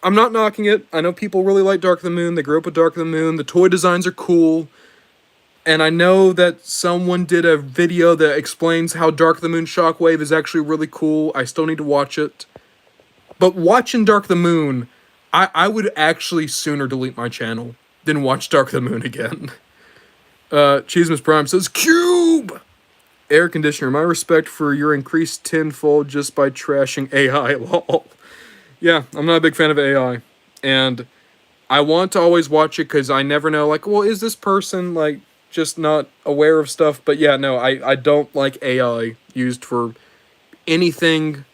I'm not knocking it. I know people really like Dark of the Moon. They grew up with Dark of the Moon. The toy designs are cool. And I know that someone did a video that explains how Dark of the Moon Shockwave is actually really cool. I still need to watch it. But watching Dark of the Moon, I would actually sooner delete my channel than watch Dark of the Moon again. Cheesemas Prime says, Cube! Air conditioner, my respect for your increased tenfold just by trashing AI, lol. Yeah, I'm not a big fan of AI. And I want to always watch it because I never know, like, well, is this person, like, just not aware of stuff? But yeah, no, I don't like AI used for anything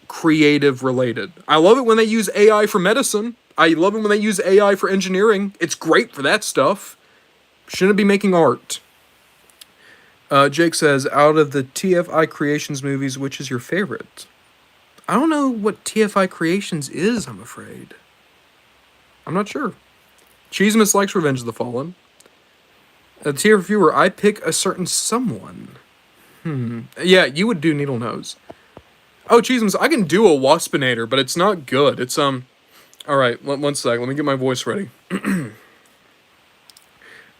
creative related. I love it when they use AI for medicine. I love it when they use AI for engineering. It's great for that stuff. Shouldn't be making art. Jake says, out of the TFI Creations movies, which is your favorite? I don't know what TFI Creations is, I'm afraid. I'm not sure. Cheesemas likes Revenge of the Fallen. TF Reviewer, I pick a certain someone. Yeah, you would do Needle Nose. Oh, Cheesemas, I can do a Waspinator, but it's not good. It's, alright, one sec, let me get my voice ready.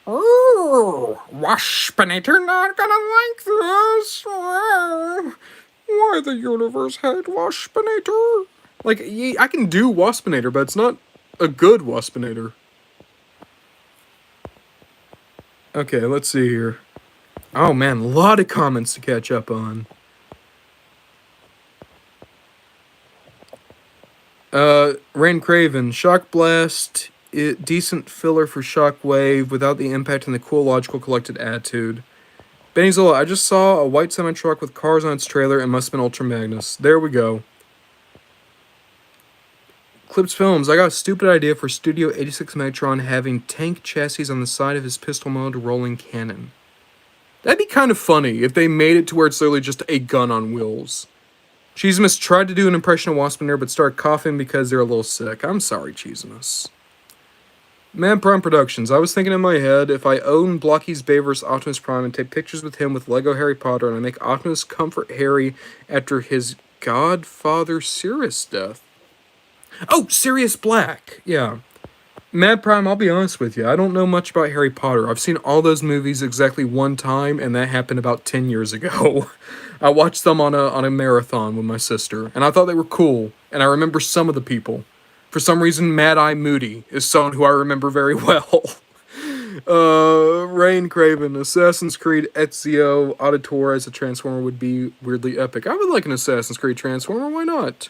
Oh, Waspinator not gonna like this. Why the universe hate Waspinator? Like, I can do Waspinator, but it's not a good Waspinator. Okay, let's see here. Oh man, a lot of comments to catch up on. Rain Craven, Shock Blast, decent filler for Shockwave without the impact and the cool, logical, collected attitude. Benny Zola, I just saw a white semi-truck with cars on its trailer and must have been Ultra Magnus. There we go. Clips Films, I got a stupid idea for Studio 86 Megatron having tank chassis on the side of his pistol mode rolling cannon. That'd be kind of funny if they made it to where it's literally just a gun on wheels. Cheesimus tried to do an impression of Waspinator, but started coughing because they're a little sick. I'm sorry, Cheesimus. Mad Prime Productions. I was thinking in my head, if I own Blokees Bayverse Optimus Prime and take pictures with him with Lego Harry Potter, and I make Optimus comfort Harry after his godfather Sirius death. Oh, Sirius Black. Yeah. Mad Prime, I'll be honest with you. I don't know much about Harry Potter. I've seen all those movies exactly one time, and that happened about 10 years ago. I watched them on a marathon with my sister, and I thought they were cool, and I remember some of the people. For some reason, Mad Eye Moody is someone who I remember very well. Rain Craven, Assassin's Creed Ezio Auditore as a Transformer would be weirdly epic. I would like an Assassin's Creed Transformer, why not?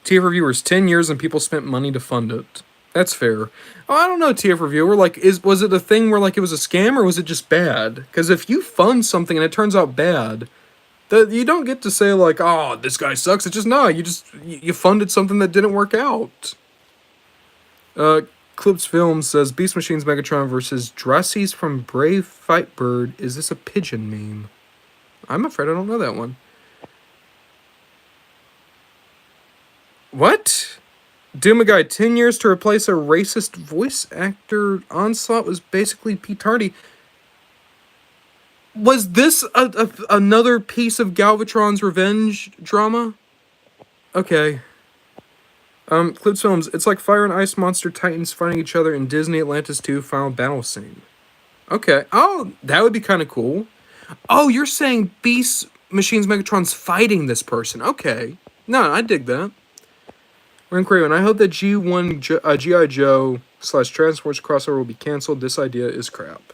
TF Reviewers, 10 years and people spent money to fund it. That's fair. Oh, I don't know, TF Reviewer, like, was it a thing where, like, it was a scam, or was it just bad? Because if you fund something and it turns out bad, you don't get to say, like, oh, this guy sucks. It's just, no, you funded something that didn't work out. Clips Film says, Beast Machines Megatron versus Drassies from Brave Fight Bird. Is this a pigeon meme? I'm afraid I don't know that one. What? Doom Guy, 10 years to replace a racist voice actor. Onslaught was basically Pete Hardy. Was this another piece of Galvatron's revenge drama? Okay. Clips Films, it's like Fire and Ice Monster Titans fighting each other in Disney Atlantis 2 final battle scene. Okay. Oh, that would be kind of cool. Oh, you're saying Beast Machines Megatron's fighting this person. Okay. No, I dig that. Ren Craven, I hope that G1 G.I. Joe / Transformers crossover will be canceled. This idea is crap.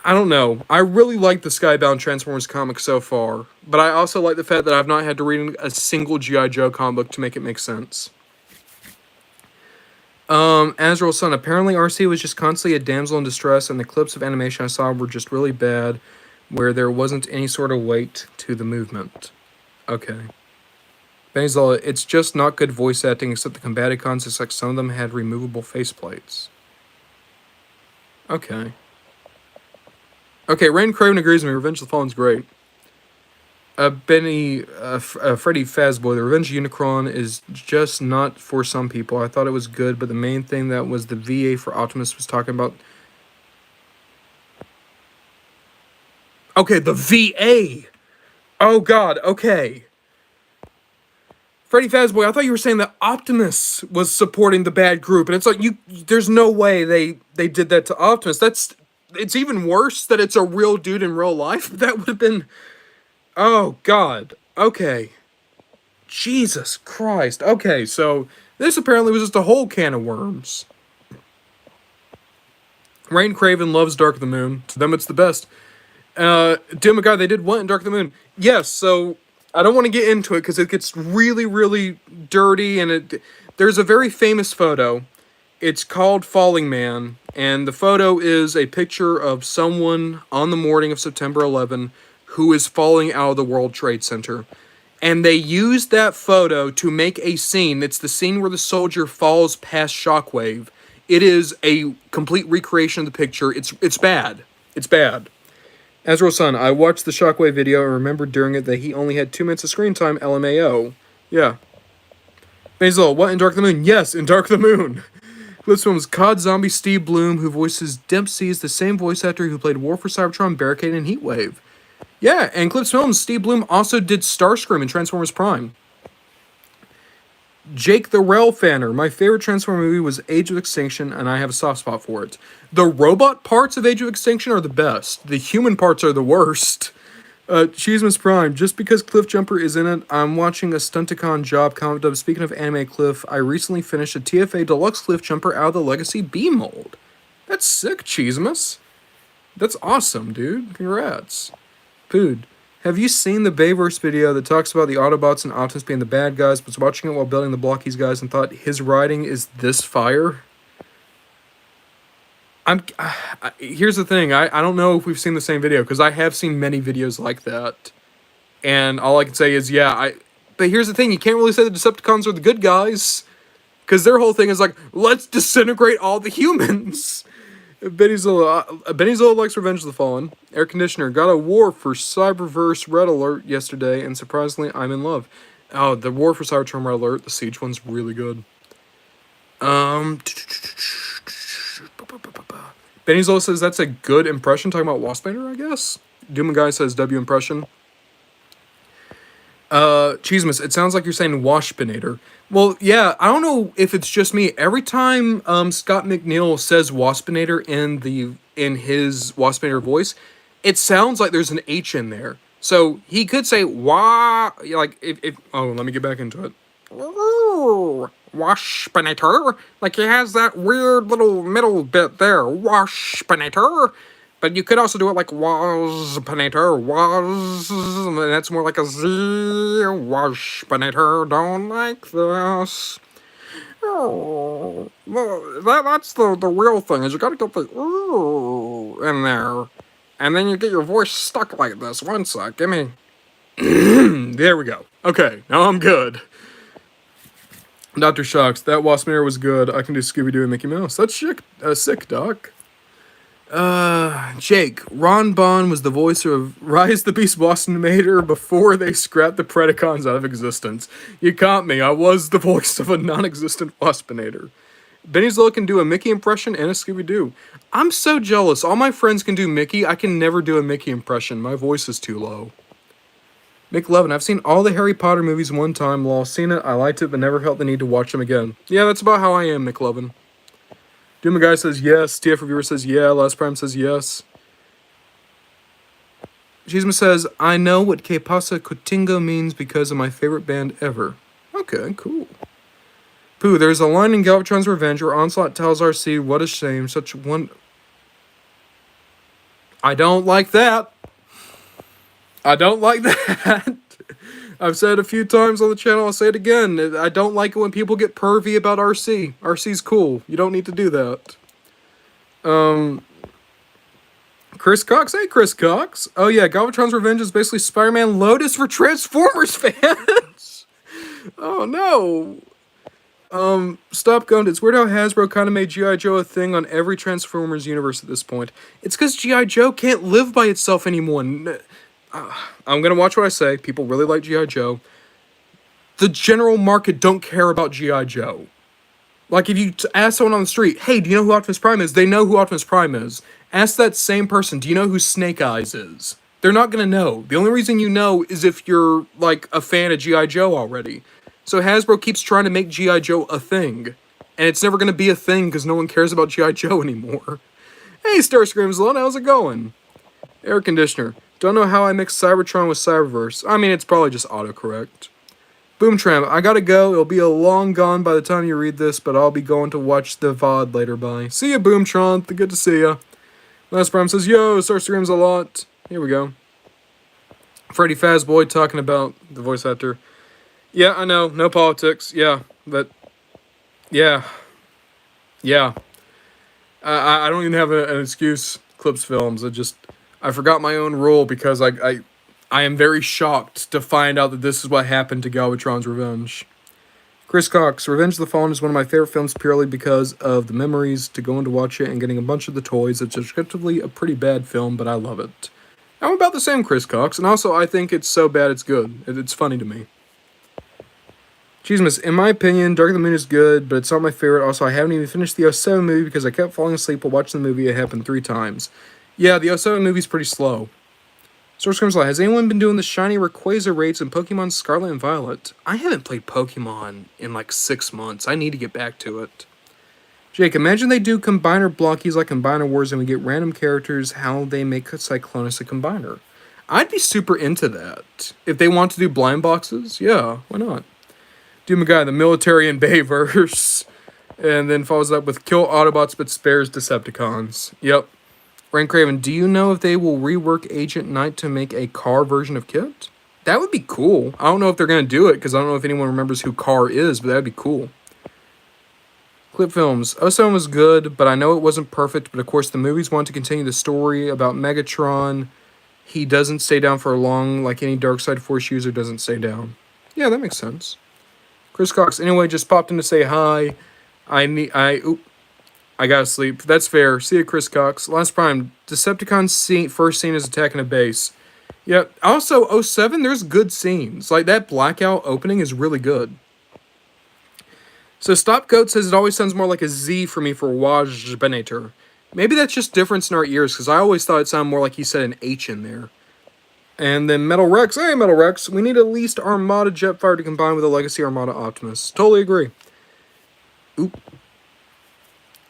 I don't know. I really like the Skybound Transformers comic so far, but I also like the fact that I've not had to read a single G.I. Joe comic book to make it make sense. Azrael's Son, apparently RC was just constantly a damsel in distress, and the clips of animation I saw were just really bad, where there wasn't any sort of weight to the movement. Okay. Basil, it's just not good voice acting, except the Combaticons. It's like some of them had removable faceplates. Okay. Okay, Rain Craven agrees with me. Revenge of the Fallen's great. Freddy Fazboy, the Revenge of Unicron is just not for some people. I thought it was good, but the main thing that was the VA for Optimus was talking about... Okay, the VA! Oh god, okay. Freddy Fazboy, I thought you were saying that Optimus was supporting the bad group, and it's like, there's no way they did that to Optimus. It's even worse that it's a real dude in real life. That would have been... Oh, God. Okay. Jesus Christ. Okay, so this apparently was just a whole can of worms. Rain Craven loves Dark of the Moon. To them, it's the best. Doom God, they did what in Dark of the Moon? Yes, so... I don't want to get into it because it gets really, really dirty, and there's a very famous photo. It's called Falling Man, and the photo is a picture of someone on the morning of September 11 who is falling out of the World Trade Center. And they used that photo to make a scene. It's the scene where the soldier falls past Shockwave. It is a complete recreation of the picture. It's bad. It's bad. Azrael's Son, I watched the Shockwave video and remembered during it that he only had 2 minutes of screen time, LMAO. Yeah. Basil, what in Dark of the Moon? Yes, in Dark of the Moon. Clips Films, COD Zombie Steve Bloom, who voices Dempsey, is the same voice actor who played War for Cybertron, Barricade, and Heatwave. Yeah, and Clips Films, Steve Bloom also did Starscream in Transformers Prime. Jake the Rail Fanner, my favorite Transformer movie was Age of Extinction, and I have a soft spot for it. The robot parts of Age of Extinction are the best. The human parts are the worst. Cheesemas Prime, just because Cliff Jumper is in it, I'm watching a Stunticon job comic dub. Speaking of anime Cliff, I recently finished a TFA Deluxe Cliff Jumper out of the Legacy B mold. That's sick, Cheesemas. That's awesome, dude. Congrats. Food. Have you seen the Bayverse video that talks about the Autobots and Optimus being the bad guys, but was watching it while building the Blokees guys and thought his writing is this fire? Here's the thing. I don't know if we've seen the same video, because I have seen many videos like that. And all I can say is, yeah, But here's the thing, you can't really say the Decepticons are the good guys. Because their whole thing is like, let's disintegrate all the humans. Benny Zola likes Revenge of the Fallen. Air Conditioner got a war for Cyberverse Red Alert yesterday, and surprisingly, I'm in love. Oh, the war for Cybertron Red Alert, the Siege one's really good. Benny Zola says that's a good impression, talking about Waspinator, I guess. Doom Guy says W impression. Cheesemas, it sounds like you're saying Waspinator. Well, yeah, I don't know if it's just me. Every time Scott McNeil says Waspinator in his Waspinator voice, it sounds like there's an H in there. So he could say like if oh, let me get back into it. Waspinator, like he has that weird little middle bit there. Waspinator. But you could also do it like Waspinator, and that's more like a Z. Waspinator, don't like this. Oh, that's the real thing, is you gotta get the ooh in there. And then you get your voice stuck like this. One sec, give me... There we go. Okay, now I'm good. Dr. Shocks, that Waspinator was good. I can do Scooby-Doo and Mickey Mouse. That's sick, Doc. Jake, Ron Bond was the voice of Rise the Beast Waspinator before they scrapped the Predacons out of existence. You caught me, I was the voice of a non-existent Waspinator. Benny Zola can do a Mickey impression and a Scooby-Doo. I'm so jealous. All my friends can do Mickey. I can never do a Mickey impression. My voice is too low. Mick Levin, I've seen all the Harry Potter movies one time. While seen it, I liked it, but never felt the need to watch them again. Yeah, that's about how I am, Mick Levin. Doom Guy says yes. TF Reviewer says yeah. Last Prime says yes. Cheeseman says, I know what Que Pasa Cotingo means because of my favorite band ever. Okay, cool. Pooh, there's a line in Galvatron's Revenge where Onslaught tells RC, what a shame, such one... I don't like that. I don't like that. I've said it a few times on the channel, I'll say it again. I don't like it when people get pervy about RC. RC's cool. You don't need to do that. Chris Cox? Hey, Chris Cox. Oh yeah, Galvatron's Revenge is basically Spider-Man Lotus for Transformers fans. Oh no. Stop Gund. It's weird how Hasbro kind of made G.I. Joe a thing on every Transformers universe at this point. It's because G.I. Joe can't live by itself anymore. I'm gonna watch what I say. People really like G.I. Joe. The general market don't care about G.I. Joe. Like, if you ask someone on the street, hey, do you know who Optimus Prime is? They know who Optimus Prime is. Ask that same person, do you know who Snake Eyes is? They're not gonna know. The only reason you know is if you're, like, a fan of G.I. Joe already. So Hasbro keeps trying to make G.I. Joe a thing. And it's never gonna be a thing because no one cares about G.I. Joe anymore. Hey, Starscream's Lon, how's it going? Air Conditioner. Don't know how I mix Cybertron with Cyberverse. I mean, it's probably just autocorrect. Boomtram, I gotta go. It'll be a long gone by the time you read this, but I'll be going to watch the VOD later. Bye. See ya, Boomtron. Good to see ya. Last Prime says, yo, Starscreams a lot. Here we go. Freddy Fazboy talking about the voice actor. Yeah, I know. No politics. Yeah, but... Yeah. Yeah. I don't even have an excuse. Clips Films. I forgot my own rule because I am very shocked to find out that this is what happened to Galvatron's Revenge. Chris Cox, Revenge of the Fallen is one of my favorite films purely because of the memories, to going to watch it and getting a bunch of the toys. It's objectively a pretty bad film, but I love it. I'm about the same, Chris Cox, and also I think it's so bad it's good. It's funny to me. Cheesemas, in my opinion, Dark of the Moon is good, but it's not my favorite. Also, I haven't even finished the 07 movie because I kept falling asleep while watching the movie. It happened 3 times. Yeah, the 07 movie's pretty slow. Source Comes Live, has anyone been doing the shiny Rayquaza raids in Pokemon Scarlet and Violet? I haven't played Pokemon in like 6 months. I need to get back to it. Jake, imagine they do Combiner Blockies like Combiner Wars and we get random characters, how they make Cyclonus a Combiner. I'd be super into that. If they want to do blind boxes, yeah, why not? Doom Guy, the military in Bayverse. And then follows up with kill Autobots but spares Decepticons. Yep. Rank Craven, do you know if they will rework Agent Knight to make a car version of Kit? That would be cool. I don't know if they're going to do it, because I don't know if anyone remembers who Car is, but that would be cool. Clip Films, 07 was good, but I know it wasn't perfect, but of course the movies want to continue the story about Megatron. He doesn't stay down for long, like any Darkseid Force user doesn't stay down. Yeah, that makes sense. Chris Cox, anyway, just popped in to say hi. I gotta sleep. That's fair. See you, Chris Cox. Last Prime, Decepticon first scene is attacking a base. Yeah, also, '07, there's good scenes. Like, that Blackout opening is really good. So Stop Goat says it always sounds more like a Z for me for Wajbenator. Maybe that's just difference in our ears, because I always thought it sounded more like he said an H in there. And then Metal Rex, hey Metal Rex, we need at least Armada Jetfire to combine with a Legacy Armada Optimus. Totally agree. Oop.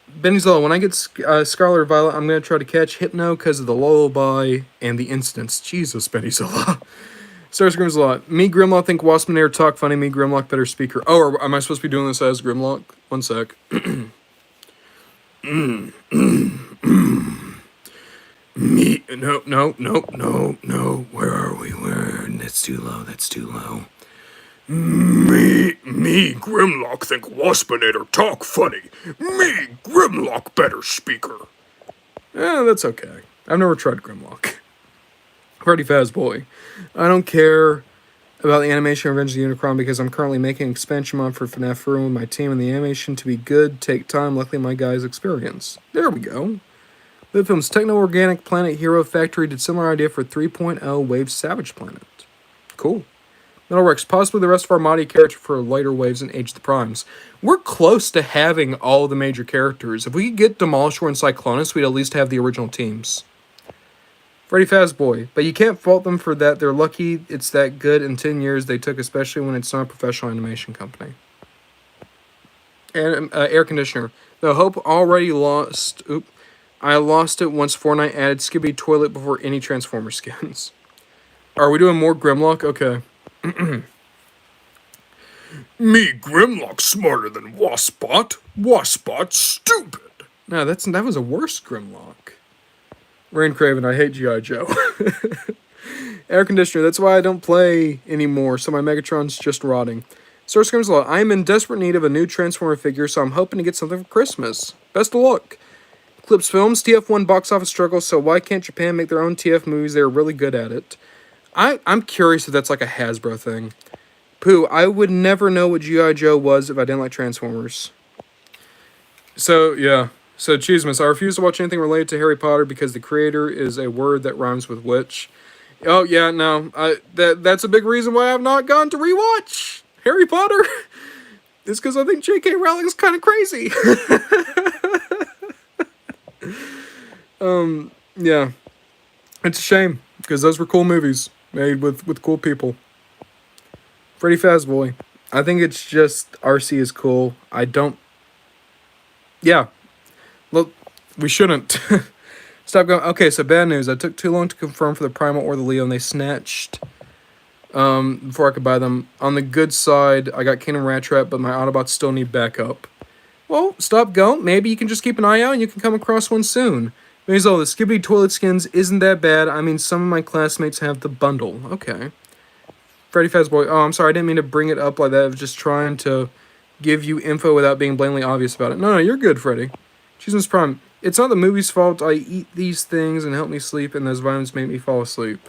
Benny Zilla, when I get Scarlet or Violet, I'm going to try to catch Hypno because of the lullaby and the instance. Jesus, Benny Zilla. Star Screams a lot. Me, Grimlock, think Waspinator talk funny. Me, Grimlock, better speaker. Oh, am I supposed to be doing this as Grimlock? One sec. Me, no. Where are we? That's too low. Me, Grimlock, think Waspinator talk funny. Me, Grimlock, better speaker. That's okay. I've never tried Grimlock. Freddy Fazboy. I don't care about the animation of Revenge of the Unicron because I'm currently making an expansion mod for FNAF Room with my team, and the animation to be good take time. Luckily, my guys experience. There we go. Live Films Techno-Organic Planet Hero Factory did similar idea for 3.0 Wave Savage Planet. Cool. Metal Rex, possibly the rest of our Armada character for later waves and Age of the Primes. We're close to having all the major characters. If we could get Demolisher and Cyclonus, we'd at least have the original teams. Freddy Fazboy, but you can't fault them for that. They're lucky it's that good in 10 years they took, especially when it's not a professional animation company. And air conditioner. The hope already lost. I lost it once Fortnite added Skibby Toilet before any Transformer skins. Are we doing more Grimlock? Okay. Me, Grimlock, smarter than Waspot. Waspot, stupid. No, that was a worse Grimlock. Rain Craven, I hate G.I. Joe. Air conditioner, that's why I don't play anymore, so my Megatron's just rotting. Source Screams a lot. I am in desperate need of a new Transformer figure, so I'm hoping to get something for Christmas. Best of luck. Clips Films, TF1 box office struggle, so why can't Japan make their own TF movies? They're really good at it. I'm curious if that's like a Hasbro thing. Pooh, I would never know what G.I. Joe was if I didn't like Transformers. So, yeah. So, Cheesemas, I refuse to watch anything related to Harry Potter because the creator is a word that rhymes with witch. Oh, yeah, no. That's a big reason why I've not gone to rewatch Harry Potter. It's because I think J.K. Rowling's kind of crazy. Yeah. It's a shame because those were cool movies made with cool people. Freddy Fazboy. I think it's just RC is cool. I don't... Yeah. Look, we shouldn't. Stop going. Okay, so bad news. I took too long to confirm for the Primal or the Leo, and they snatched before I could buy them. On the good side, I got Kingdom Rat Trap, but my Autobots still need backup. Well, stop going. Maybe you can just keep an eye out and you can come across one soon. Maybe the Skibidi Toilet Skins isn't that bad. I mean, some of my classmates have the bundle. Okay. Freddy Fazboy. Oh, I'm sorry. I didn't mean to bring it up like that. I was just trying to give you info without being blatantly obvious about it. No, you're good, Freddy. Jesus Prime. It's not the movie's fault. I eat these things and help me sleep, and those vitamins make me fall asleep.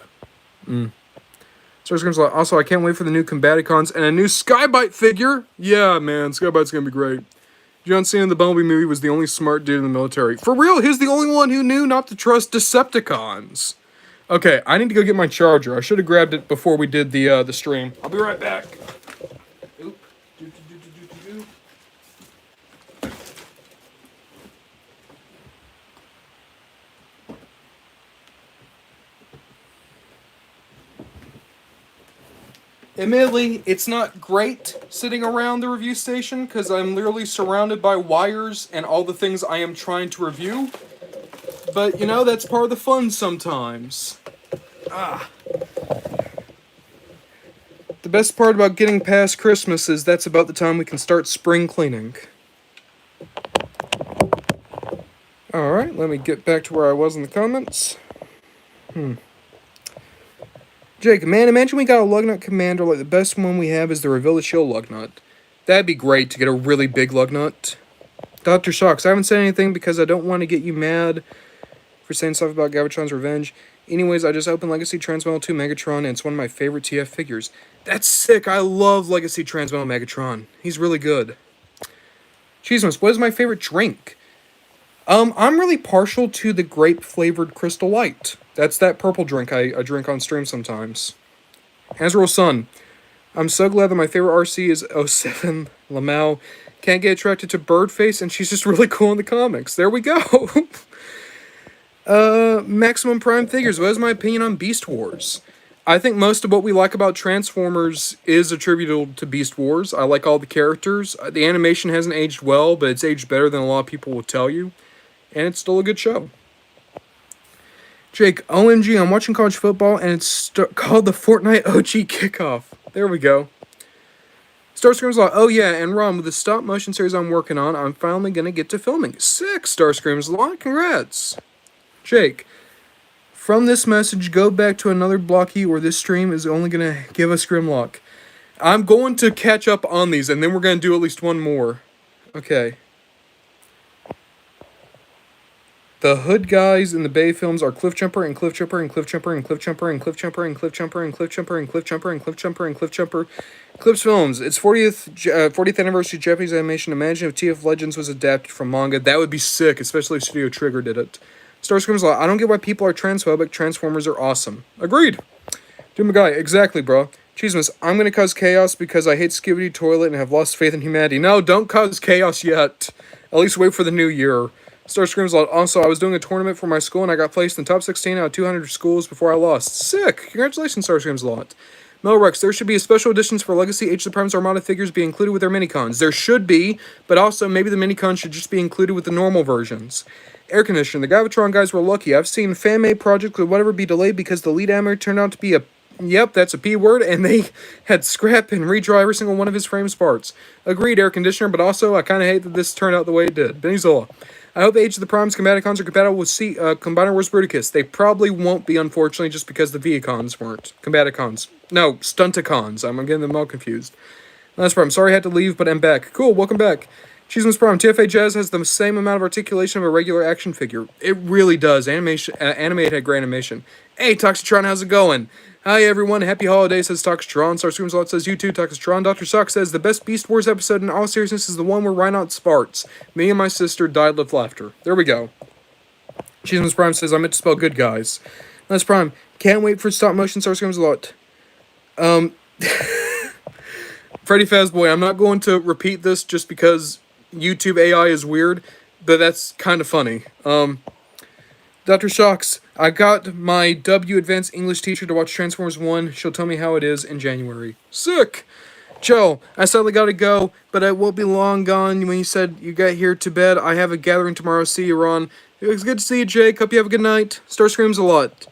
Also, I can't wait for the new Combaticons and a new Skybite figure. Yeah, man. Skybite's going to be great. John Cena in the Bumblebee movie was the only smart dude in the military. For real, he's the only one who knew not to trust Decepticons. Okay, I need to go get my charger. I should have grabbed it before we did the stream. I'll be right back. Oop. Admittedly, it's not great sitting around the review station because I'm literally surrounded by wires and all the things I am trying to review. But, you know, that's part of the fun sometimes. The best part about getting past Christmas is that's about the time we can start spring cleaning. Alright, let me get back to where I was in the comments. Jake, man, imagine we got a Lugnut Commander like the best one we have is the Reveal the Shield Lugnut. That'd be great to get a really big Lugnut. Dr. Shocks, I haven't said anything because I don't want to get you mad for saying stuff about Galvatron's Revenge. Anyways, I just opened Legacy Transmetal 2 Megatron, and it's one of my favorite TF figures. That's sick. I love Legacy Transmetal Megatron. He's really good. Cheesemas, what is my favorite drink? I'm really partial to the grape-flavored Crystal Light. That's that purple drink I drink on stream sometimes. Azrael Sun. I'm so glad that my favorite RC is 07 Lamau. Can't get attracted to Birdface, and she's just really cool in the comics. There we go. Maximum Prime Figures. What is my opinion on Beast Wars? I think most of what we like about Transformers is attributable to Beast Wars. I like all the characters. The animation hasn't aged well, but it's aged better than a lot of people will tell you. And it's still a good show. Jake, OMG, I'm watching college football, and it's called the Fortnite OG Kickoff. There we go. Starscream's Law. Oh yeah, and Ron, with the stop motion series I'm working on, I'm finally going to get to filming. Sick, Starscream's Law. Congrats. Jake, from this message, go back to another Blokees, or this stream is only going to give us Grimlock. I'm going to catch up on these, and then we're going to do at least one more. Okay. The Hood guys in the Bay films are Cliffjumper and Cliffjumper and Cliffjumper and Cliffjumper and Cliffjumper and Cliffjumper and Cliffjumper and Cliffjumper and Cliffjumper and Cliffjumper. Clips Films. It's 40th anniversary Japanese animation. Imagine if TF Legends was adapted from manga. That would be sick, especially if Studio Trigger did it. Starscream's Law. I don't get why people are transphobic. Transformers are awesome. Agreed. Doom Guy. Exactly, bro. Cheesemas. I'm going to cause chaos because I hate Skibidi Toilet and have lost faith in humanity. No, don't cause chaos yet. At least wait for the new year. Starscream's Law. Also, I was doing a tournament for my school and I got placed in the top 16 out of 200 schools before I lost. Sick! Congratulations, Starscream's Law. Melrex, there should be special editions for Legacy Age of the Primes Armada figures be included with their minicons. There should be, but also maybe the minicons should just be included with the normal versions. Air conditioner. The Gavatron guys were lucky. I've seen fan-made projects or whatever be delayed because the lead animator turned out to be a... Yep, that's a P word, and they had scrap and redraw every single one of his frames parts. Agreed, air conditioner, but also I kind of hate that this turned out the way it did. Benny Zola. I hope Age of the Primes Combaticons are compatible with Combiner Wars Bruticus. They probably won't be, unfortunately, just because the Viacons weren't. Combaticons. No, Stunticons. I'm getting them all confused. Last Prime. Sorry I had to leave, but I'm back. Cool, welcome back. Cheeseman's Prime. TFA Jazz has the same amount of articulation of a regular action figure. It really does. Animated had great animation. Hey, Toxitron, how's it going? Hi, everyone. Happy holidays, says Toxitron. Starscream's Lot says, you too, Toxitron. Dr. Sock says, the best Beast Wars episode in all seriousness is the one where Rhinout farts. Me and my sister died of laughter. There we go. Cheeseman's Prime says, I meant to spell good guys. Last Prime. Can't wait for stop motion, Starscream's Lot. Freddy Fazboy, I'm not going to repeat this just because YouTube AI is weird, but that's kind of funny. Dr. Shocks, I got my W Advanced English teacher to watch Transformers 1. She'll tell me how it is in January. Sick! Joe, I sadly gotta go, but I won't be long gone. When you said you got here to bed, I have a gathering tomorrow. See you, Ron. It was good to see you, Jake. Hope you have a good night. Starscreams a lot.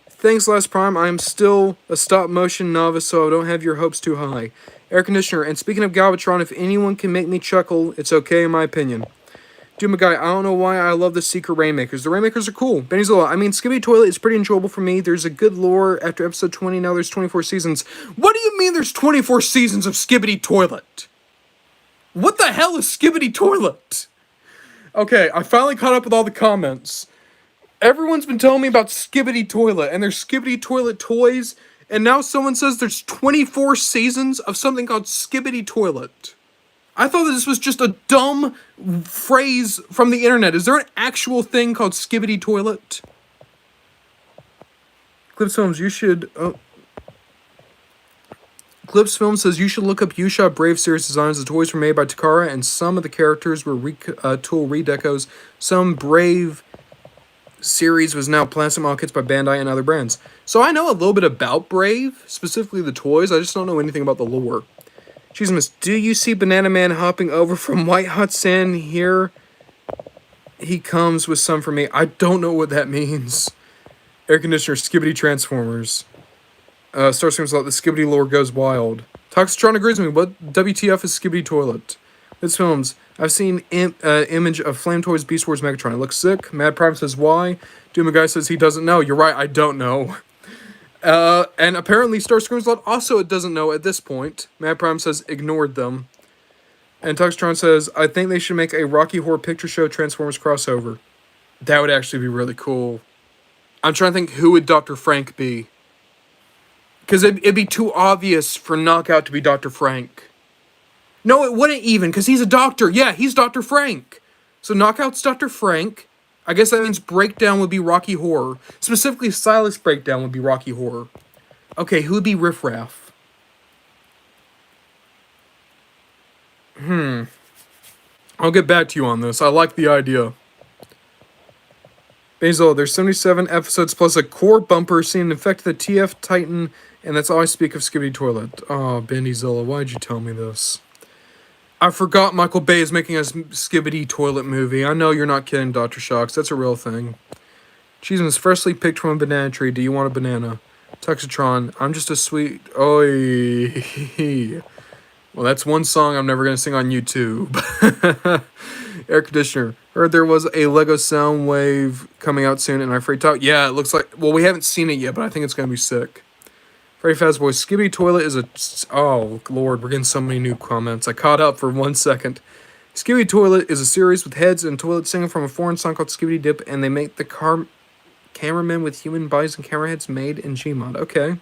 Thanks, Last Prime. I am still a stop-motion novice, so I don't have your hopes too high. Air conditioner, and speaking of Galvatron, if anyone can make me chuckle, it's okay in my opinion. Doom Guy, I don't know why I love the Secret Rainmakers. The Rainmakers are cool. Benny Zola, I mean, Skibidi Toilet is pretty enjoyable for me. There's a good lore after episode 20. Now there's 24 seasons. What do you mean there's 24 seasons of Skibidi Toilet? What the hell is Skibidi Toilet? Okay, I finally caught up with all the comments. Everyone's been telling me about Skibidi Toilet, and there's Skibidi Toilet toys, and now someone says there's 24 seasons of something called Skibidi Toilet. I thought that this was just a dumb phrase from the internet. Is there an actual thing called Skibidi Toilet? Clips Films, you should... Clips Film says you should look up U-Shot Brave series designs. The toys were made by Takara, and some of the characters were tool redecos. Some Brave series was now plastic model kits by Bandai and other brands. So I know a little bit about Brave, specifically the toys. I just don't know anything about the lore. Cheesemas, do you see Banana Man hopping over from White Hot Sand? Here he comes with some for me. I don't know what that means. Air conditioner, Skibidi Transformers. Starscream's Lot, the Skibidi lore goes wild. Toxitron agrees with me. What WTF is Skibidi Toilet? This films. I've seen image of Flame Toys Beast Wars Megatron. It looks sick. Mad Prime says why. Doom Guy says he doesn't know. You're right, I don't know. And apparently Starscream's Lot also doesn't know at this point. Mad Prime says ignored them. And Tuxtron says, I think they should make a Rocky Horror Picture Show Transformers crossover. That would actually be really cool. I'm trying to think, who would Dr. Frank be? Because it'd be too obvious for Knockout to be Dr. Frank. No, it wouldn't even, because he's a doctor. Yeah, he's Dr. Frank. So Knockout's Dr. Frank. I guess that means Breakdown would be Rocky Horror. Specifically, Silas Breakdown would be Rocky Horror. Okay, who would be Riff Raff? I'll get back to you on this. I like the idea. Basil, there's 77 episodes plus a core bumper scene infected the TF Titan, and that's all I speak of Skibidi Toilet. Oh, Bendyzilla, why'd you tell me this? I forgot Michael Bay is making a Skibidi Toilet movie. I know you're not kidding, Dr. Shocks. That's a real thing. Cheese was freshly picked from a banana tree. Do you want a banana? Tuxatron, I'm just a sweet... Oi. Well, that's one song I'm never going to sing on YouTube. Air conditioner. Heard there was a Lego Soundwave coming out soon, and I'm afraid to talk. Yeah, it looks like... Well, we haven't seen it yet, but I think it's going to be sick. Freddy Fazboy. Skibidi Toilet is a... Oh, Lord, we're getting so many new comments. I caught up for 1 second. Skibidi Toilet is a series with heads and toilets singing from a foreign song called Skibidi Dip, and they make the cameramen with human bodies and camera heads made in Gmod. Okay.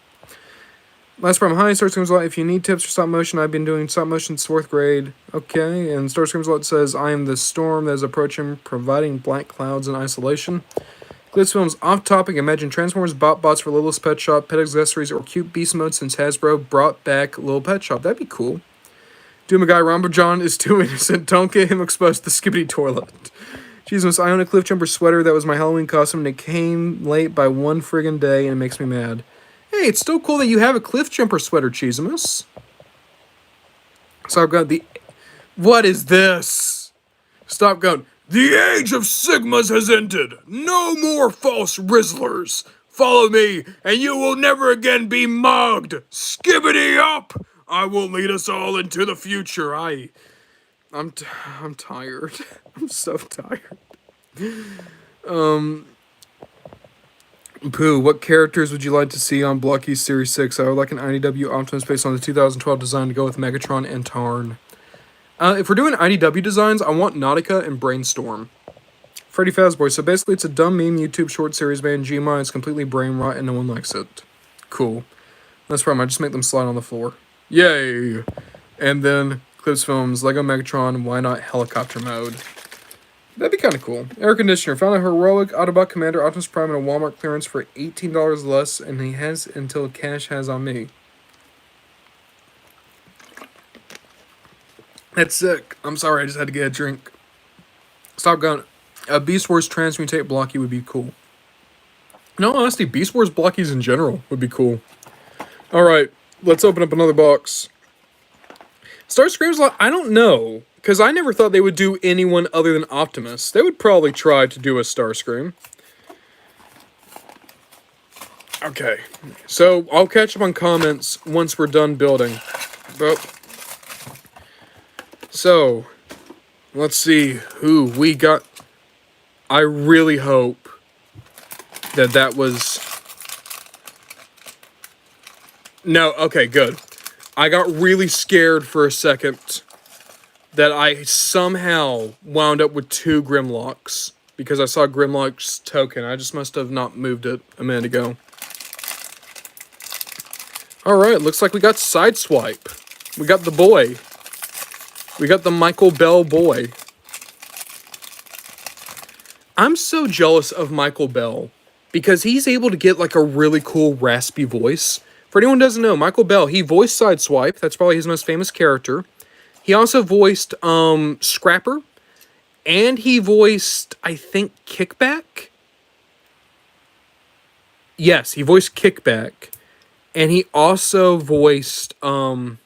Last problem. Hi, Star Screams a Lot. If you need tips for stop motion, I've been doing stop motion since 4th grade. Okay. And Star Screams a Lot says, I am the storm that is approaching, providing black clouds and isolation. Glitz Films off topic. Imagine Transformers, bots for Littlest Pet Shop, pet accessories, or cute beast mode since Hasbro brought back Little Pet Shop. That'd be cool. Doom a guy, Rambo John is too innocent. Don't get him exposed to the Skibidi Toilet. Jesus, I own a Cliff Jumper sweater that was my Halloween costume, and it came late by 1 friggin' day, and it makes me mad. Hey, it's still cool that you have a Cliff Jumper sweater, Cheesimus. So I've got the... What is this? Stop going. The age of Sigmas has ended. No more false Rizzlers. Follow me, and you will never again be mugged. Skibbity up! I will lead us all into the future. I'm tired. I'm so tired. Pooh, what characters would you like to see on Blokees Series 6? I would like an IDW Optimus based on the 2012 design to go with Megatron and Tarn. If we're doing IDW designs, I want Nautica and Brainstorm. Freddy Fazboy. So basically it's a dumb meme YouTube short series made in Gmod. It's completely brain rot and no one likes it. Cool. That's problem. I just make them slide on the floor. Yay! And then Clips Films, Lego Megatron, why not helicopter mode? That'd be kind of cool. Air conditioner. Found a heroic Autobot Commander Optimus Prime in a Walmart clearance for $18 less, and he has until cash has on me. That's sick. I'm sorry, I just had to get a drink. Stop going. A Beast Wars Transmutate Blocky would be cool. No, honestly, Beast Wars Blockies in general would be cool. Alright, let's open up another box. Starscream's like, I don't know. Because I never thought they would do anyone other than Optimus. They would probably try to do a Starscream. Okay. So, I'll catch up on comments once we're done building. But, so, let's see who we got. I really hope that was... No, okay, good. I got really scared for a second that I somehow wound up with 2 Grimlocks because I saw Grimlock's token. I just must have not moved it a minute ago. Alright, looks like we got Sideswipe. We got the boy. We got the Michael Bell boy. I'm so jealous of Michael Bell because he's able to get like a really cool raspy voice. For anyone who doesn't know, Michael Bell, he voiced Sideswipe. That's probably his most famous character. He also voiced Scrapper, and he voiced, I think, Kickback? Yes, he voiced Kickback. And he also voiced, did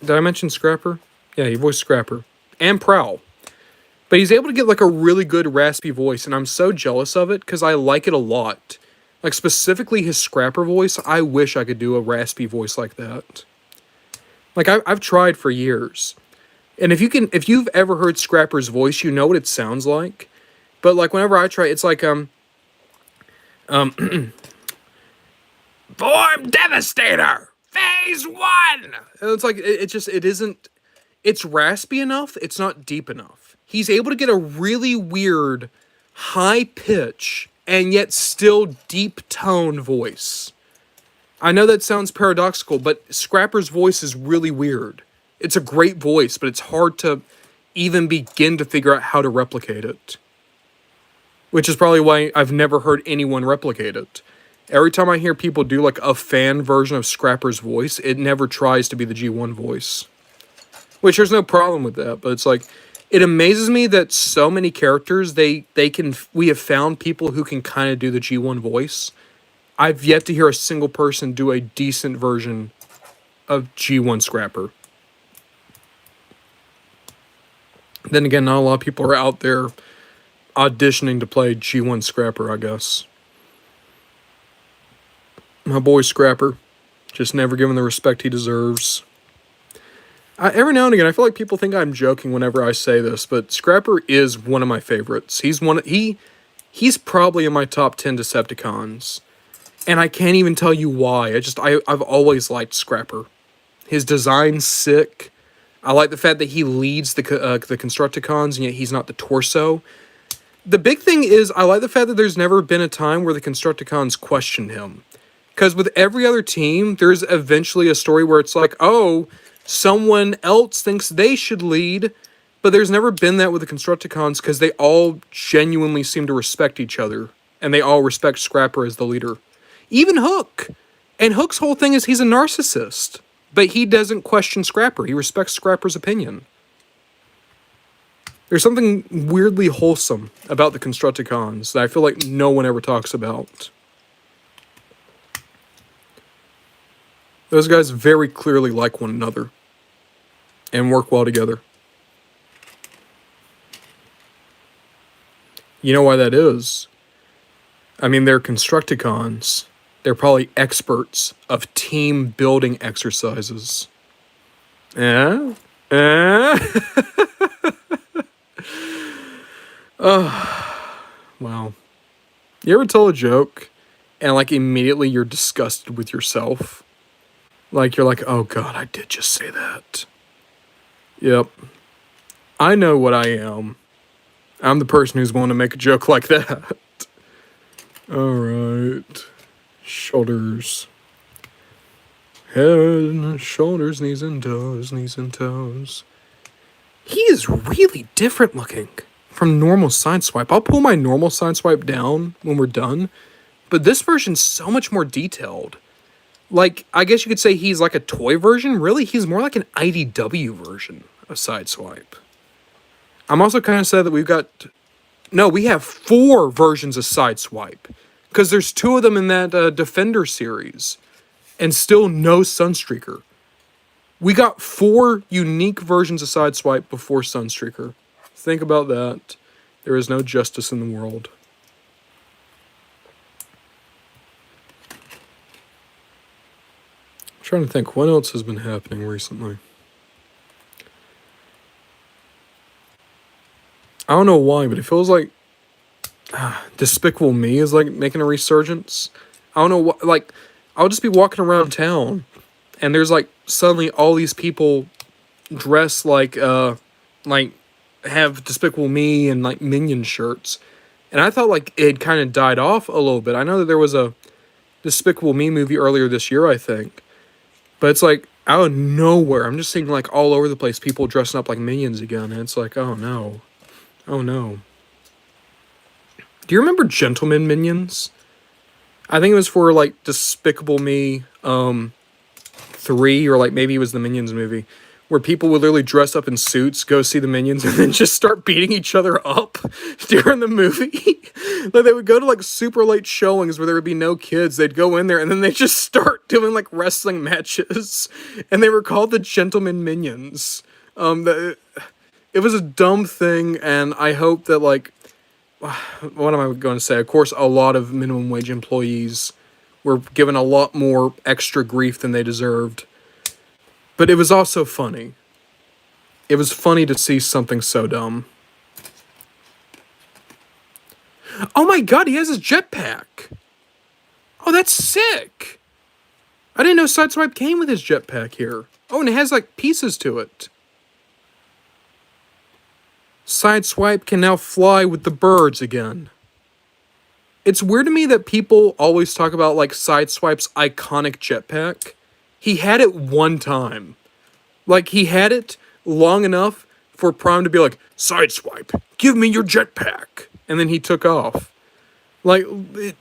I mention Scrapper? Yeah, he voiced Scrapper. And Prowl. But he's able to get, like, a really good raspy voice, and I'm so jealous of it, because I like it a lot. Like, specifically his Scrapper voice, I wish I could do a raspy voice like that. Like, I've tried for years. And if you've ever heard Scrapper's voice, you know what it sounds like. But, like, whenever I try, it's like, Form Devastator! Phase 1! And it's like, it isn't, it's raspy enough, it's not deep enough. He's able to get a really weird, high pitch and yet still deep tone voice. I know that sounds paradoxical, but Scrapper's voice is really weird. It's a great voice, but it's hard to even begin to figure out how to replicate it. Which is probably why I've never heard anyone replicate it. Every time I hear people do like a fan version of Scrapper's voice, it never tries to be the G1 voice. Which there's no problem with that, but it's like, it amazes me that so many characters, we have found people who can kind of do the G1 voice. I've yet to hear a single person do a decent version of G1 Scrapper. Then again, not a lot of people are out there auditioning to play G1 Scrapper, I guess. My boy Scrapper, just never given the respect he deserves. Every now and again, I feel like people think I'm joking whenever I say this, but Scrapper is one of my favorites. He's probably in my top 10 Decepticons. And I can't even tell you why. I've always liked Scrapper. His design's sick. I like the fact that he leads the Constructicons, and yet he's not the torso. The big thing is, I like the fact that there's never been a time where the Constructicons question him. Because with every other team, there's eventually a story where it's like, oh, someone else thinks they should lead. But there's never been that with the Constructicons, because they all genuinely seem to respect each other. And they all respect Scrapper as the leader. Even Hook. And Hook's whole thing is he's a narcissist. But he doesn't question Scrapper. He respects Scrapper's opinion. There's something weirdly wholesome about the Constructicons that I feel like no one ever talks about. Those guys very clearly like one another. And work well together. You know why that is? I mean, they're Constructicons. They're probably experts of team building exercises. Yeah? Oh, wow. You ever tell a joke and like immediately you're disgusted with yourself? Like you're like, oh God, I did just say that. Yep. I know what I am. I'm the person who's willing to make a joke like that. Alright. Shoulders. Head, shoulders, knees and toes, knees and toes. He is really different looking from normal Sideswipe. I'll pull my normal Sideswipe down when we're done, but this version's so much more detailed. Like, I guess you could say he's like a toy version. Really, he's more like an IDW version of Sideswipe. I'm also kind of sad that we have 4 versions of Sideswipe. Because there's 2 of them in that Defender series. And still no Sunstreaker. We got 4 unique versions of Sideswipe before Sunstreaker. Think about that. There is no justice in the world. I'm trying to think, what else has been happening recently? I don't know why, but it feels like Despicable Me is like making a resurgence. I don't know what, like, I'll just be walking around town and there's like suddenly all these people dressed like have Despicable Me and like Minion shirts. And I thought like it kind of died off a little bit. I know that there was a Despicable Me movie earlier this year, I think. But it's like out of nowhere, I'm just seeing like all over the place people dressing up like Minions again. And it's like, oh no. Oh no. Do you remember Gentleman Minions? I think it was for like Despicable Me 3, or like maybe it was the Minions movie, where people would literally dress up in suits, go see the Minions, and then just start beating each other up during the movie. Like they would go to like super late showings where there would be no kids. They'd go in there and then they just start doing like wrestling matches, and they were called the Gentleman Minions. It was a dumb thing, and I hope that like, what am I going to say? Of course, a lot of minimum wage employees were given a lot more extra grief than they deserved. But it was also funny. It was funny to see something so dumb. Oh my God, he has his jetpack. Oh, that's sick. I didn't know Sideswipe came with his jetpack here. Oh, and it has like pieces to it. Sideswipe can now fly with the birds again. It's weird to me that people always talk about, like, Sideswipe's iconic jetpack. He had it one time. Like, he had it long enough for Prime to be like, Sideswipe, give me your jetpack. And then he took off. Like,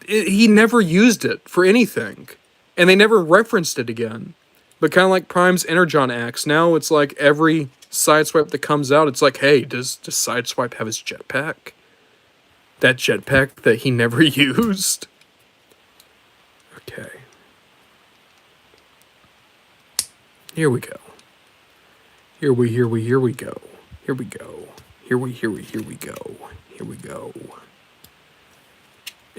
he never used it for anything. And they never referenced it again. But kind of like Prime's Energon axe, now it's like every Sideswipe that comes out, it's like, hey, does Sideswipe have his jetpack? That jetpack that he never used? Okay. Here we go. Here we go. Here we go. Here we go. Here we go.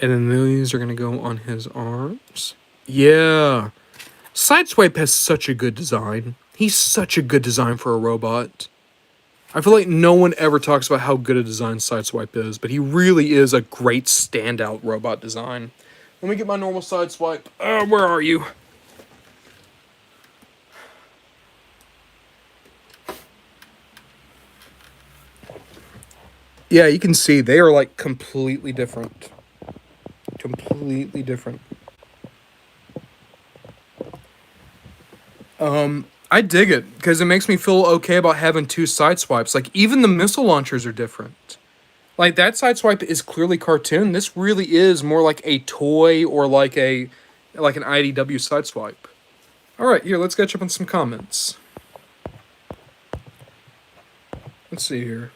And then these are going to go on his arms. Yeah. Sideswipe has such a good design. He's such a good design for a robot. I feel like no one ever talks about how good a design Sideswipe is, but he really is a great standout robot design. Let me get my normal Sideswipe. Where are you? Yeah, you can see they are like completely different. Completely different. I dig it because it makes me feel okay about having two Sideswipes. Like, even the missile launchers are different. Like, that Sideswipe is clearly cartoon. This really is more like a toy or like an IDW Sideswipe. All right, here, let's catch up on some comments. Let's see here.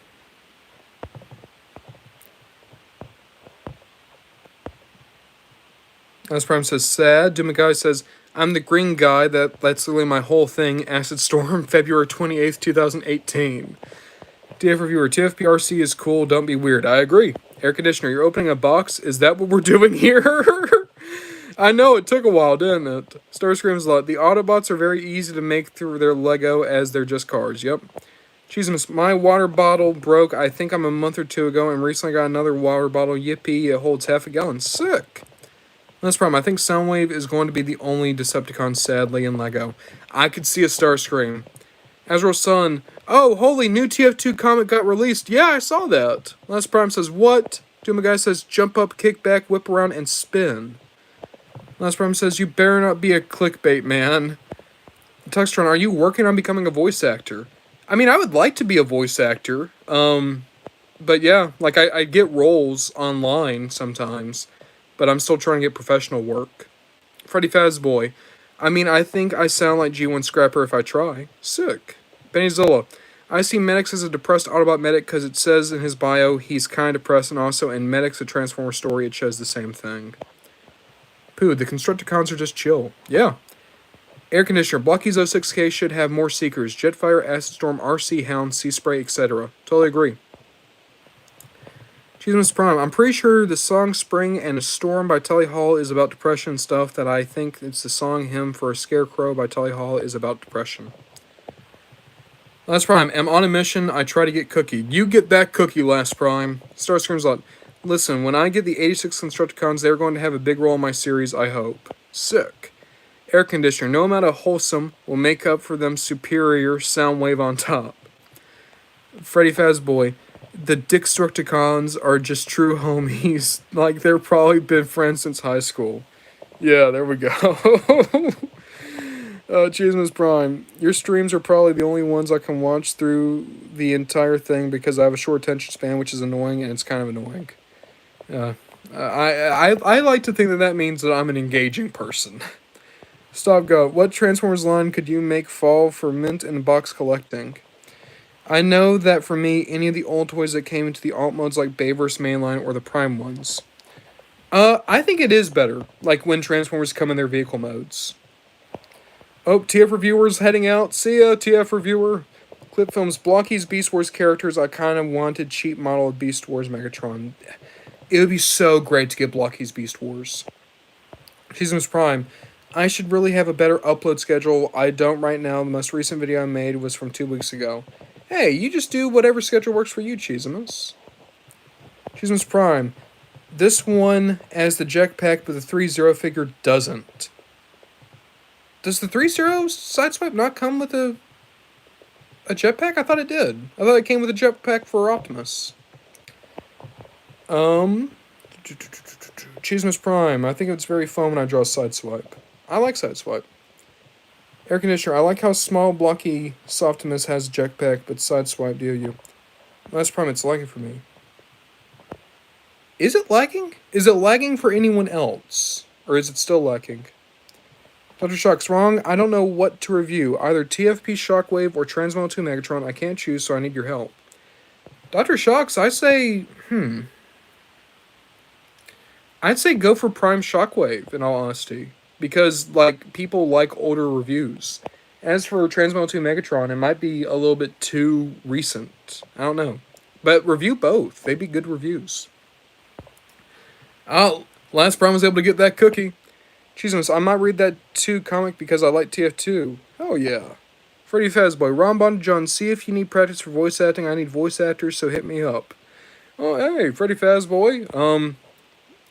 As Prime says, sad. Dumagai says, I'm the green guy. That's literally my whole thing. Acid Storm, February 28th, 2018. TF Reviewer, TFPRC is cool. Don't be weird. I agree. Air conditioner, you're opening a box? Is that what we're doing here? I know, it took a while, didn't it? Starscream's lot. The Autobots are very easy to make through their Lego as they're just cars. Yep. Jesus, my water bottle broke, I think I'm a month or two ago, and recently got another water bottle. Yippee, it holds half a gallon. Sick. That's problem. I think Soundwave is going to be the only Decepticon, sadly, in LEGO. I could see a Starscream. Azrael's son. Oh, holy, new TF2 comic got released. Yeah, I saw that. Last Prime says, what? Doom Guy says, jump up, kick back, whip around, and spin. Last Prime says, you better not be a clickbait, man. Tuxtron, are you working on becoming a voice actor? I mean, I would like to be a voice actor. But yeah, like, I get roles online sometimes. But I'm still trying to get professional work. Freddy Fazboy. I mean, I think I sound like G1 Scrapper if I try. Sick. Benny Zola. I see Medics as a depressed Autobot medic because it says in his bio he's kind of depressed, and also in Medics, a Transformer story, it shows the same thing. Pooh, the Constructicons are just chill. Yeah. Air conditioner. Blokees 06K should have more seekers. Jetfire, Acid Storm, RC Hound, Sea Spray, etc. Totally agree. Jesus Prime. I'm pretty sure the song Spring and a Storm by Tully Hall is about depression stuff that I think it's the song Hymn for a Scarecrow by Tully Hall is about depression. Last Prime. I'm on a mission. I try to get cookie. You get that cookie, Last Prime. Starscream's lot. Listen, when I get the 86 Constructicons, they're going to have a big role in my series, I hope. Sick. Air conditioner. No amount of wholesome will make up for them superior sound wave on top. Freddy Fazboy. The Dickstructicons are just true homies. Like, they've probably been friends since high school. Yeah, there we go. Cheeseman's Prime. Your streams are probably the only ones I can watch through the entire thing because I have a short attention span, which is annoying, and it's kind of annoying. I like to think that means that I'm an engaging person. Stop Go. What Transformers line could you make fall for mint and box collecting? I know that for me, any of the old toys that came into the alt modes like Bayverse Mainline or the Prime ones. I think it is better, like when Transformers come in their vehicle modes. Oh, TF Reviewer's heading out. See ya, TF Reviewer. Clip Films, Blokees Beast Wars characters. I kind of wanted cheap model of Beast Wars Megatron. It would be so great to get Blokees Beast Wars. Seasons Prime. I should really have a better upload schedule. I don't right now. The most recent video I made was from 2 weeks ago. Hey, you just do whatever schedule works for you, Cheesemus. Cheesemus Prime. This one has the jetpack, but the 3-0 figure doesn't. Does the 3-0 Sideswipe not come with a... A jetpack? I thought it did. I thought it came with a jetpack for Optimus. Cheesemas Prime. I think it's very fun when I draw Sideswipe. I like Sideswipe. Air conditioner. I like how small, blocky Softimus has a jetpack, but Sideswipe DOU. Last Prime, it's lagging for me. Is it lagging? Is it lagging for anyone else? Or is it still lagging? Dr. Shock's wrong. I don't know what to review. Either TFP Shockwave or Transmetal 2 Megatron. I can't choose, so I need your help. Dr. Shocks, I say, I'd say go for Prime Shockwave, in all honesty. Because, like, people like older reviews. As for Transmetal 2 Megatron, it might be a little bit too recent. I don't know. But review both. They'd be good reviews. Oh, Last Prime was able to get that cookie. Jesus, I might read that 2 comic because I like TF2. Oh, yeah. Freddy Fazboy, Ron John, see if you need practice for voice acting. I need voice actors, so hit me up. Oh, hey, Freddy Fazboy.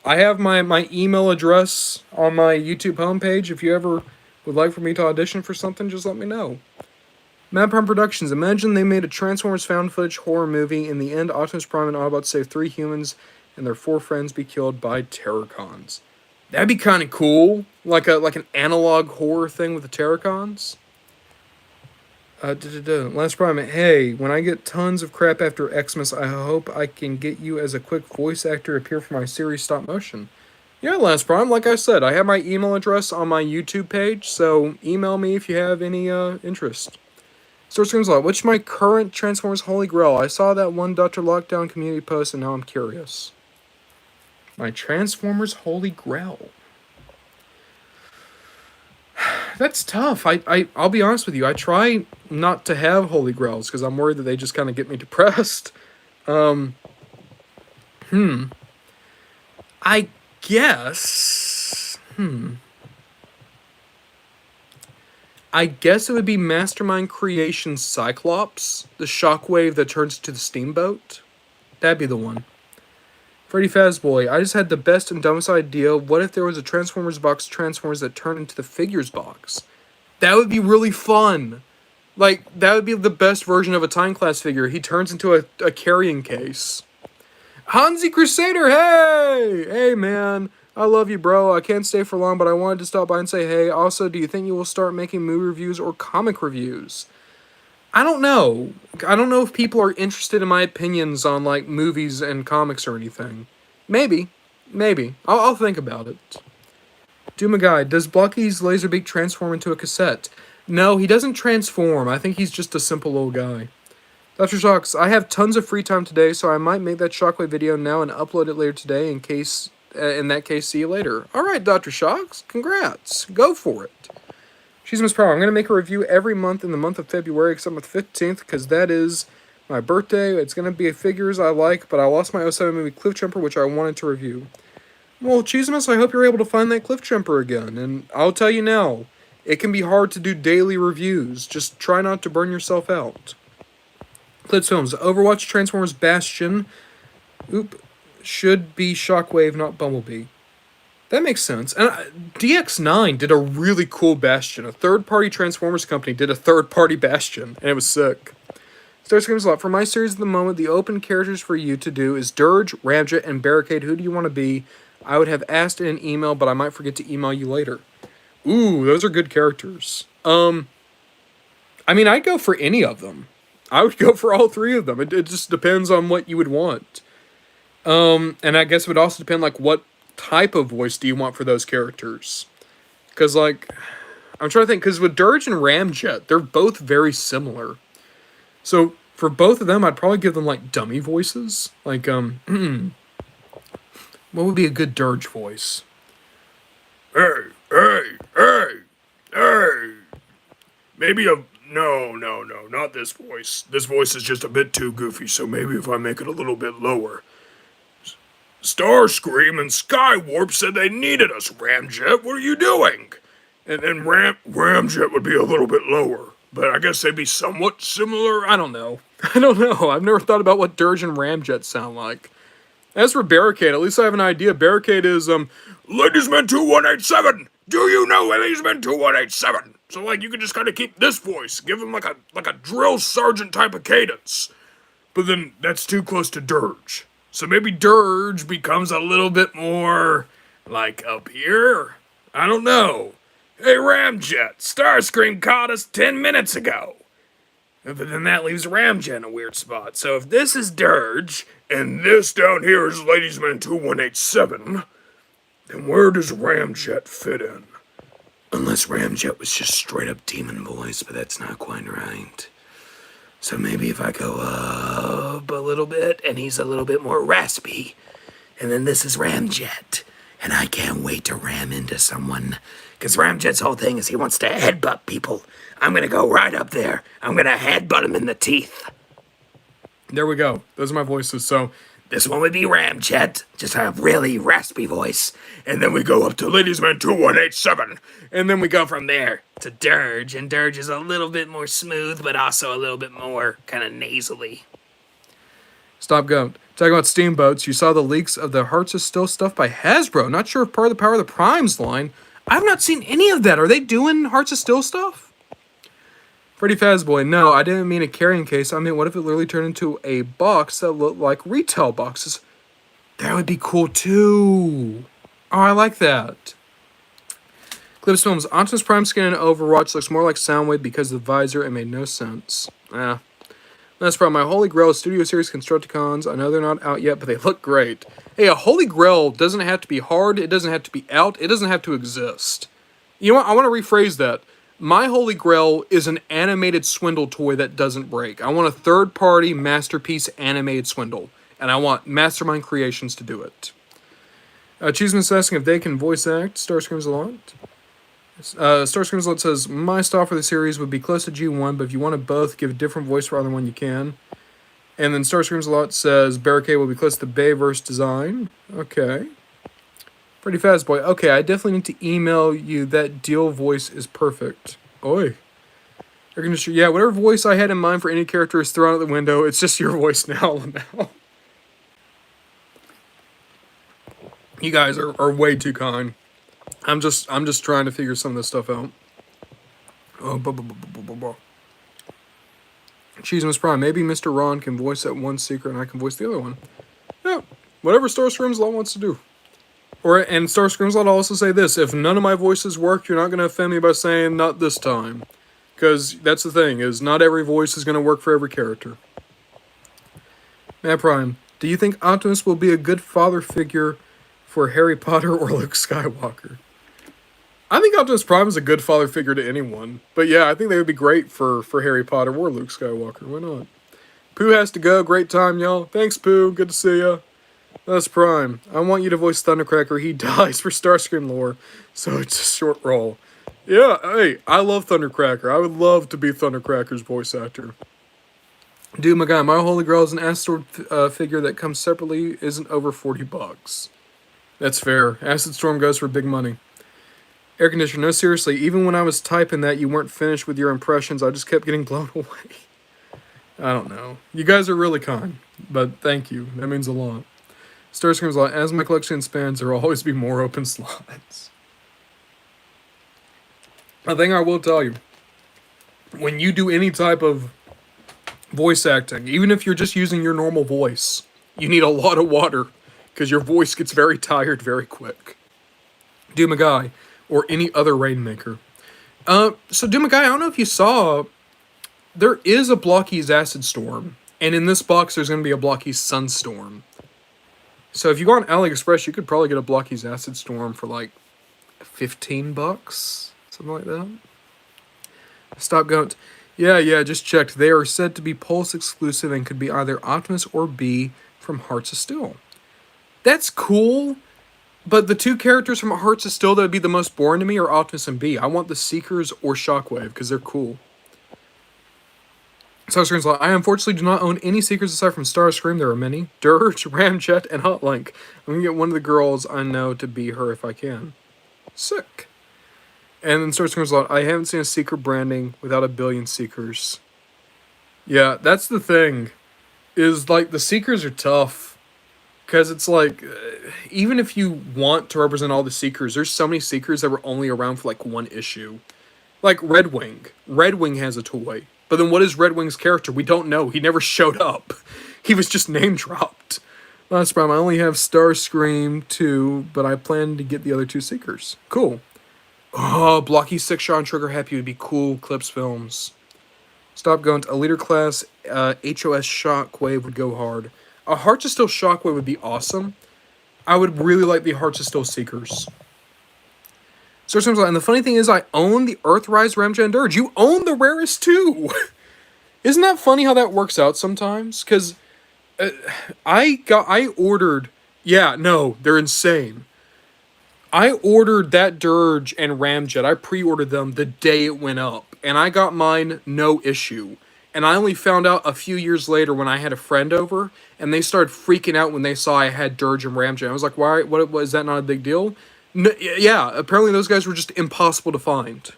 I have my email address on my YouTube homepage. If you ever would like for me to audition for something, just let me know. Mad Prime Productions. Imagine they made a Transformers found footage horror movie. In the end, Optimus Prime and Autobots save 3 humans and their 4 friends be killed by Terrorcons. That'd be kind of cool. Like an analog horror thing with the Terrorcons. Last Prime. Hey, when I get tons of crap after Xmas, I hope I can get you as a quick voice actor appear for my series stop motion. Yeah, Last Prime, like I said, I have my email address on my YouTube page, so email me if you have any interest. Star Screams Lot, what's my current Transformers Holy Grail? I saw that one Dr. Lockdown community post and now I'm curious. My Transformers Holy Grail. That's tough. I'll be honest with you. I try not to have Holy Grails because I'm worried that they just kind of get me depressed. I guess. I guess it would be Mastermind Creation Cyclops, the shockwave that turns to the steamboat. That'd be the one. Freddy Fazboy, I just had the best and dumbest idea. What if there was a Transformers box Transformers that turned into the figures box? That would be really fun. Like, that would be the best version of a Time Class figure. He turns into a carrying case. Hansi Crusader, hey! Hey, man. I love you, bro. I can't stay for long, but I wanted to stop by and say hey. Also, do you think you will start making movie reviews or comic reviews? I don't know. I don't know if people are interested in my opinions on, like, movies and comics or anything. Maybe. I'll think about it. Doom a Guy, does Blokees Laserbeak transform into a cassette? No, he doesn't transform. I think he's just a simple old guy. Dr. Shocks, I have tons of free time today, so I might make that Shockwave video now and upload it later today in that case, see you later. Alright, Dr. Shocks, congrats. Go for it. She's Miss Pro. I'm going to make a review every month in the month of February, except for the 15th, because that is my birthday. It's going to be figures I like, but I lost my '07 movie Cliff Jumper, which I wanted to review. Well, Cheesemas, I hope you're able to find that Cliff Jumper again, and I'll tell you now, it can be hard to do daily reviews. Just try not to burn yourself out. Clips Films, Overwatch Transformers Bastion, should be Shockwave, not Bumblebee. That makes sense. And DX9 did a really cool Bastion. A third-party Transformers company did a third-party Bastion, and it was sick. Star Screams a lot. For my series at the moment, the open characters for you to do is Dirge, Ramjet, and Barricade. Who do you want to be? I would have asked in an email, but I might forget to email you later. Ooh, those are good characters. I mean, I'd go for any of them. I would go for all 3 of them. It just depends on what you would want. And I guess it would also depend, like, what type of voice do you want for those characters? Because, like, I'm trying to think, because with Dirge and Ramjet, they're both very similar. So, for both of them, I'd probably give them, like, dummy voices. Like, what would be a good Dirge voice? Hey. Maybe no, not this voice. This voice is just a bit too goofy, so maybe if I make it a little bit lower. Starscream and Skywarp said they needed us, Ramjet. What are you doing? And then Ramjet would be a little bit lower. But I guess they'd be somewhat similar. I don't know. I've never thought about what Dirge and Ramjet sound like. As for Barricade, at least I have an idea. Barricade is, Ladiesman 2187! Do you know Ladiesman 2187? So, like, you could just kind of keep this voice. Give him, like a drill sergeant type of cadence. But then, that's too close to dirge. So maybe dirge becomes a little bit more, like, up here? I don't know. Hey, Ramjet, Starscream caught us 10 minutes ago. But then that leaves Ramjet in a weird spot. So if this is dirge, and this down here is Ladies Man 2187, then where does Ramjet fit in? Unless Ramjet was just straight up demon voice, but that's not quite right. So maybe if I go up a little bit, and he's a little bit more raspy, and then this is Ramjet, and I can't wait to ram into someone, because Ramjet's whole thing is he wants to headbutt people. I'm gonna go right up there. I'm gonna headbutt him in the teeth. There we go. Those are my voices. So this one would be Ramjet, just a really raspy voice. And then we go up to Ladies Man 2187. And then we go from there to Dirge. And Dirge is a little bit more smooth, but also a little bit more kind of nasally. Stop going. Talking about steamboats, you saw the leaks of the Hearts of Steel stuff by Hasbro. Not sure if part of the Power of the Primes line. I've not seen any of that. Are they doing Hearts of Steel stuff? Freddy Fazboy, no, I didn't mean a carrying case. I mean, what if it literally turned into a box that looked like retail boxes? That would be cool, too. Oh, I like that. Clips Films, Optimus Prime skin in Overwatch looks more like Soundwave because of the visor. It made no sense. That's from my Holy Grail Studio Series Constructicons. I know they're not out yet, but they look great. Hey, a Holy Grail doesn't have to be hard. It doesn't have to be out. It doesn't have to exist. You know what? I want to rephrase that. My Holy Grail is an animated swindle toy that doesn't break. I want a third-party masterpiece animated swindle. And I want Mastermind Creations to do it. Cheeseman's asking if they can voice act Starscream's a lot. Starscream's a lot says, my style for the series would be close to G1, but if you want to both, give a different voice for either one you can. And then Starscream's a lot says, Barricade will be close to Bayverse design. Okay. Freddy Fazboy, okay, I definitely need to email you. That deal voice is perfect. Oi. Air conditioner, yeah, whatever voice I had in mind for any character is thrown out the window. It's just your voice now, Lamel. You guys are way too kind. I'm just trying to figure some of this stuff out. Oh, Cheeseman's Prime, maybe Mr. Ron can voice that one secret and I can voice the other one. Yeah, whatever Starscream's Law wants to do. And Starscream's Law also say this, if none of my voices work, you're not going to offend me by saying not this time. Because that's the thing, is not every voice is going to work for every character. Matt Prime, do you think Optimus will be a good father figure for Harry Potter or Luke Skywalker? I think Optimus Prime is a good father figure to anyone. But yeah, I think they would be great for Harry Potter or Luke Skywalker. Why not? Pooh has to go. Great time, y'all. Thanks, Pooh. Good to see ya. That's Prime. I want you to voice Thundercracker. He dies for Starscream lore, so it's a short role. Yeah, hey, I love Thundercracker. I would love to be Thundercracker's voice actor. Dude, my guy, my Holy Grail is an Acid Storm figure that comes separately, isn't over $40. That's fair. Acid Storm goes for big money. Air conditioner, no, seriously, even when I was typing that, you weren't finished with your impressions. I just kept getting blown away. I don't know. You guys are really kind, but thank you. That means a lot. Starscream's a lot. As my collection expands, there will always be more open slots. A thing I will tell you, when you do any type of voice acting, even if you're just using your normal voice, you need a lot of water, because your voice gets very tired very quick. Doom a Guy, or any other Rainmaker. So Doom a Guy, I don't know if you saw, there is a Blokees Acid Storm, and in this box there's going to be a Blokees Sunstorm. So if you go on AliExpress, you could probably get a Blokees Acid Storm for like $15, something like that. Stop going. Yeah, just checked. They are said to be Pulse exclusive and could be either Optimus or B from Hearts of Steel. That's cool, but the two characters from Hearts of Steel that would be the most boring to me are Optimus and B. I want the Seekers or Shockwave because they're cool. Starscream's like, I unfortunately do not own any Seekers aside from Starscream. There are many. Dirge, Ramjet, and Hotlink. I'm going to get one of the girls I know to be her if I can. Sick. And then Starscream's like, I haven't seen a Seeker branding without a billion Seekers. Yeah, that's the thing. Is, like, the Seekers are tough. Because it's like, even if you want to represent all the Seekers, there's so many Seekers that were only around for, like, one issue. Like Red Wing. Red Wing has a toy. But then what is Red Wing's character? We don't know. He never showed up. He was just name dropped. Last problem, I only have Starscream 2, but I plan to get the other 2 Seekers. Cool. Oh, Blokees 6-shot and Trigger Happy would be cool. Clips films. Stop going to a leader class. HOS Shockwave would go hard. A Hearts of Steel Shockwave would be awesome. I would really like the Hearts of Steel Seekers. And the funny thing is, I own the Earthrise Ramjet and Dirge. You own the rarest too. Isn't that funny how that works out sometimes? Because I ordered. Yeah, no, they're insane. I ordered that Dirge and Ramjet. I pre-ordered them the day it went up, and I got mine no issue. And I only found out a few years later when I had a friend over, and they started freaking out when they saw I had Dirge and Ramjet. I was like, "Why? What was that? Not a big deal?" No, yeah, apparently those guys were just impossible to find.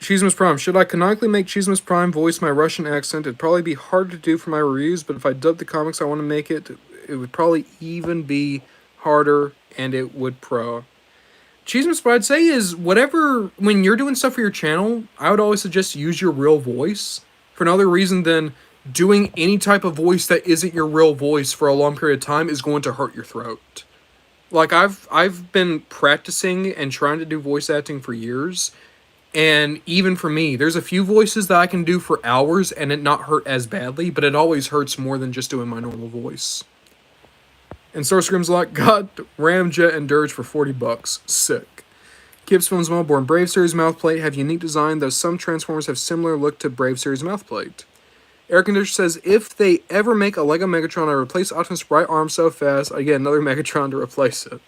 Cheesemas Prime. Should I canonically make Cheesemas Prime voice my Russian accent? It'd probably be hard to do for my reviews, but if I dub the comics I want to make it, it would probably even be harder, and it would pro. Cheesemas, what I'd say is, whatever, when you're doing stuff for your channel, I would always suggest use your real voice for another reason than doing any type of voice that isn't your real voice for a long period of time is going to hurt your throat. Like, I've been practicing and trying to do voice acting for years, and even for me, there's a few voices that I can do for hours and it not hurt as badly, but it always hurts more than just doing my normal voice. And Starscream's like, got Ramjet and Dirge for $40. Sick. Gibbs Films Melbourne. Brave Series mouthplate have unique design, though some Transformers have similar look to Brave Series mouthplate. Air Conditioner says, if they ever make a Lego Megatron, I replace Optimus' right arm so fast, I get another Megatron to replace it.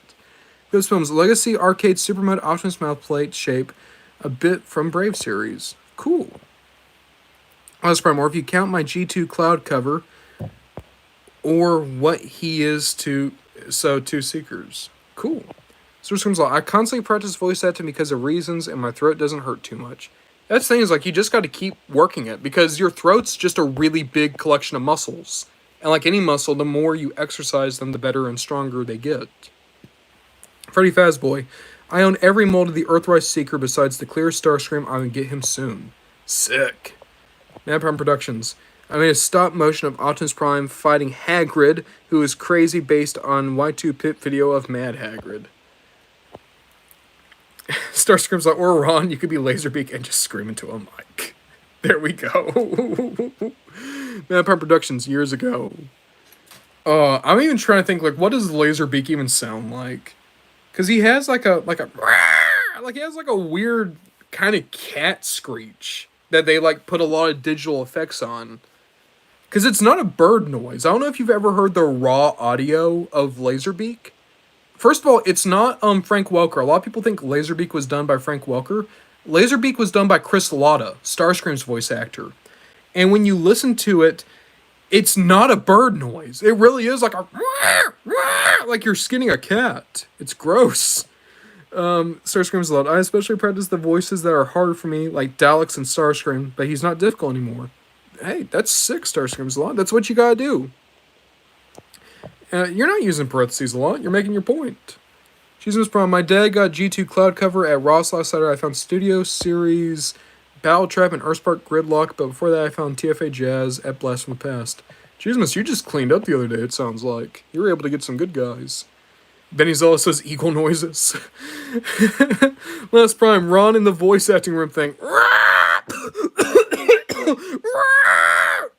Gibbs Films Legacy Arcade Super Mode Optimus mouthplate shape, a bit from Brave Series. Cool. Last Prime, or if you count my G2 Cloud cover, or what he is to, so 2 Seekers. Cool. Starscream's like, I constantly practice voice acting because of reasons, and my throat doesn't hurt too much. That's the thing is, like, you just got to keep working it, because your throat's just a really big collection of muscles. And like any muscle, the more you exercise them, the better and stronger they get. Freddy Fazboy. I own every mold of the Earthrise Seeker besides the clear Starscream. I will get him soon. Sick. Mad Prime Productions. I made a stop motion of Optimus Prime fighting Hagrid, who is crazy based on Y2 Pip video of Mad Hagrid. Starscream's like, or Ron, you could be Laserbeak and just scream into a mic. There we go. Mad Prime Productions years ago. I'm even trying to think, like, what does Laserbeak even sound like? Because he has like he has like a weird kind of cat screech that they like put a lot of digital effects on. Because it's not a bird noise. I don't know if you've ever heard the raw audio of Laserbeak. First of all, it's not Frank Welker. A lot of people think Laserbeak was done by Frank Welker. Laserbeak was done by Chris Latta, Starscream's voice actor. And when you listen to it, it's not a bird noise. It really is like a like you're skinning a cat. It's gross. Starscream's a lot. I especially practice the voices that are harder for me, like Daleks and Starscream, but he's not difficult anymore. Hey, that's sick, Starscream's a lot. That's what you gotta do. You're not using parentheses a lot. You're making your point. Jesus Prom. My dad got G2 Cloud cover at Ross last Saturday. I found Studio Series Battle Trap and Earthspark Gridlock, but before that I found TFA Jazz at Blast from the Past. Jesus, you just cleaned up the other day, it sounds like. You were able to get some good guys. Benny Zola says eagle noises. Last Prime, Ron in the voice acting room thing.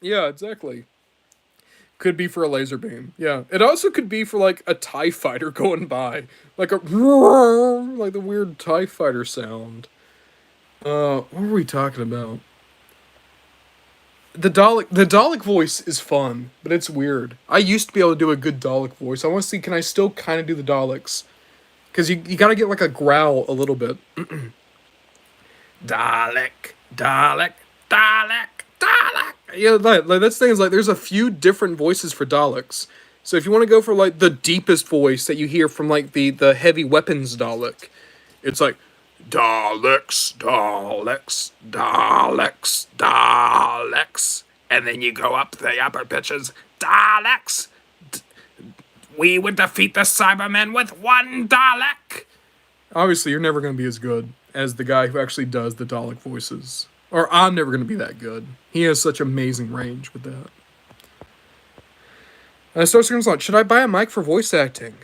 Yeah, exactly. Could be for a laser beam. Yeah. It also could be for like a TIE fighter going by. Like a like the weird TIE fighter sound. What were we talking about? The Dalek voice is fun, but it's weird. I used to be able to do a good Dalek voice. I want to see, can I still kind of do the Daleks? Because you gotta get like a growl a little bit. Dalek, Dalek, Dalek, Dalek. Yeah, like that's the thing is like there's a few different voices for Daleks. So if you want to go for like the deepest voice that you hear from like the heavy weapons Dalek, it's like Daleks, Daleks, Daleks, Daleks. And then you go up the upper pitches. Daleks. We would defeat the Cybermen with one Dalek. Obviously, you're never going to be as good as the guy who actually does the Dalek voices. Or I'm never going to be that good. He has such amazing range with that. Star Screams Lot, should I buy a mic for voice acting?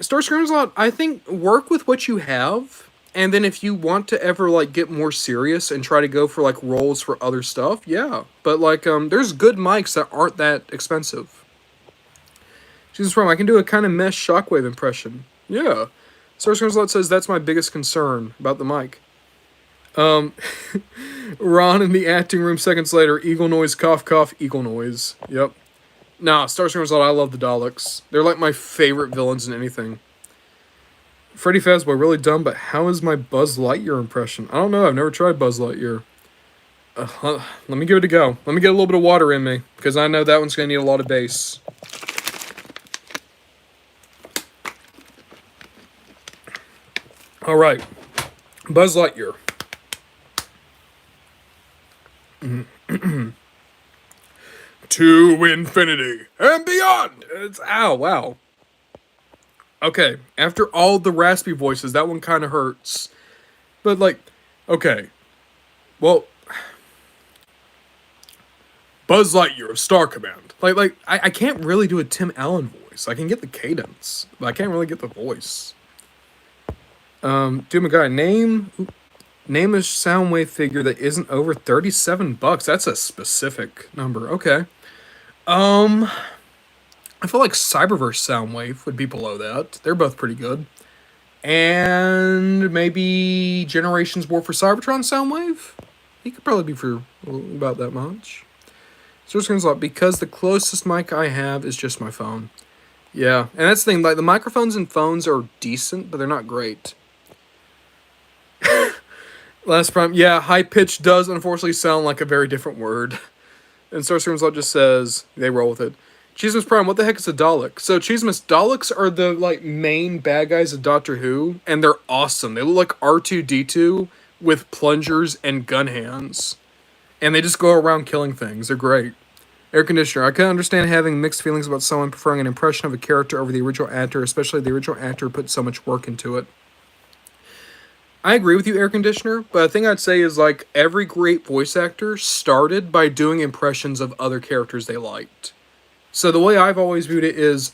Star Screams Lot, I think work with what you have. And then if you want to ever, like, get more serious and try to go for, like, roles for other stuff, yeah. But, like, there's good mics that aren't that expensive. Jesus from, I can do a kind of mesh shockwave impression. Yeah. Star Screams Lot says that's my biggest concern about the mic. Ron in the acting room seconds later, eagle noise, cough, cough, eagle noise. Yep. Nah, Star Screams Lot, I love the Daleks. They're like my favorite villains in anything. Freddy Fazbear, really dumb, but how is my Buzz Lightyear impression? I don't know, I've never tried Buzz Lightyear. Let me give it a go. Let me get a little bit of water in me, because I know that one's going to need a lot of bass. Alright. Buzz Lightyear. To infinity and beyond! Ow, wow. Okay, after all the raspy voices, that one kind of hurts. But, like, okay. Well, Buzz Lightyear of Star Command. I can't really do a Tim Allen voice. I can get the cadence, but I can't really get the voice. Dude, my guy, name a Soundwave figure that isn't over $37. That's a specific number. Okay. I feel like Cyberverse Soundwave would be below that. They're both pretty good. And maybe Generations War for Cybertron Soundwave? He could probably be for about that much. So it's lot because the closest mic I have is just my phone. Yeah, and that's the thing, like the microphones and phones are decent, but they're not great. Last prime, yeah, high pitch does unfortunately sound like a very different word. And Star Screams Lot just says they roll with it. Cheesemas Prime, what the heck is a Dalek? So Cheesemas, Daleks are the like main bad guys of Doctor Who, and they're awesome. They look like R2-D2 with plungers and gun hands. And they just go around killing things. They're great. Air conditioner. I can understand having mixed feelings about someone preferring an impression of a character over the original actor, especially the original actor put so much work into it. I agree with you, air conditioner, but the thing I'd say is like every great voice actor started by doing impressions of other characters they liked. So the way I've always viewed it is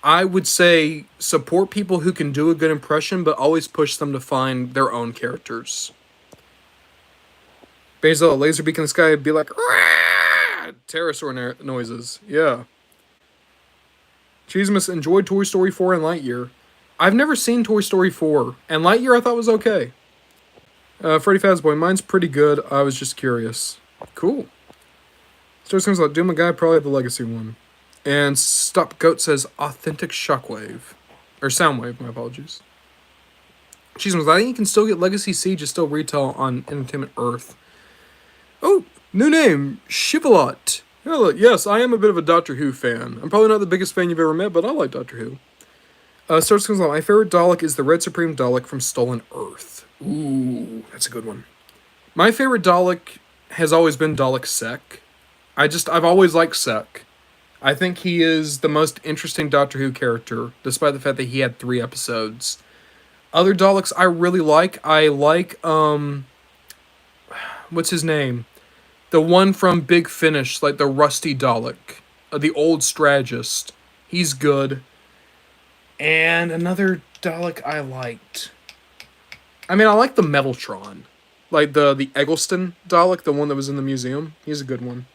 I would say support people who can do a good impression, but always push them to find their own characters. Basil, laser beak in the sky would be like, pterosaur noises. Yeah. Cheesemas enjoyed Toy Story 4 and Lightyear. I've never seen Toy Story 4, and Lightyear I thought was okay. Freddy Fazboy, mine's pretty good. I was just curious. Cool. Star Screams like Doom a guy, probably the Legacy one. And Stop Goat says authentic shockwave. Or soundwave, my apologies. Cheesemas, I think you can still get Legacy Siege is still retail on Entertainment Earth. Oh, new name, Shivalot. Hello, yes, I am a bit of a Doctor Who fan. I'm probably not the biggest fan you've ever met, but I like Doctor Who. Star Screams my favorite Dalek is the Red Supreme Dalek from Stolen Earth. Ooh, that's a good one. My favorite Dalek has always been Dalek Sec. I've always liked Sec. I think he is the most interesting Doctor Who character, despite the fact that he had 3 episodes. Other Daleks I really like. I like, what's his name? The one from Big Finish, like the Rusty Dalek. The old strategist. He's good. And another Dalek I liked. I mean, I like the Metaltron. Like the Eggleston Dalek, the one that was in the museum. He's a good one.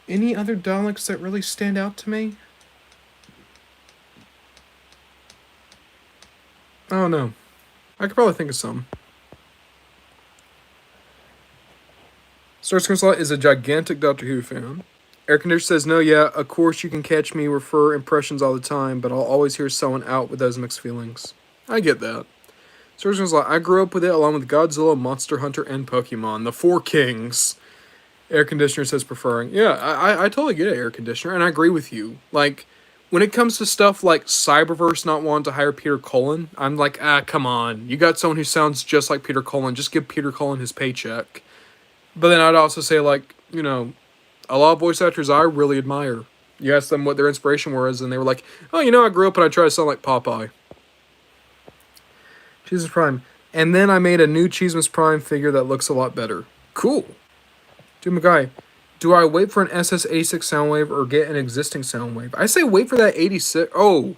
Any other Daleks that really stand out to me? I don't know. I could probably think of some. Star Screamslot is a gigantic Doctor Who fan. Air Conditioner says, no, yeah, of course you can catch me refer impressions all the time, but I'll always hear someone out with those mixed feelings. I get that. Star Screamslot, I grew up with it along with Godzilla, Monster Hunter, and Pokemon. The 4 kings. Air Conditioner says preferring. Yeah, I totally get it, Air Conditioner, and I agree with you. Like, when it comes to stuff like Cyberverse not wanting to hire Peter Cullen, I'm like, come on. You got someone who sounds just like Peter Cullen. Just give Peter Cullen his paycheck. But then I'd also say, like, you know, a lot of voice actors I really admire. You ask them what their inspiration was, and they were like, oh, you know, I grew up and I tried to sound like Popeye. Cheesemas Prime. And then I made a new Cheesemas Prime figure that looks a lot better. Cool. Dude, McGuy, do I wait for an SS86 Soundwave or get an existing Soundwave? I say wait for that 86. Oh,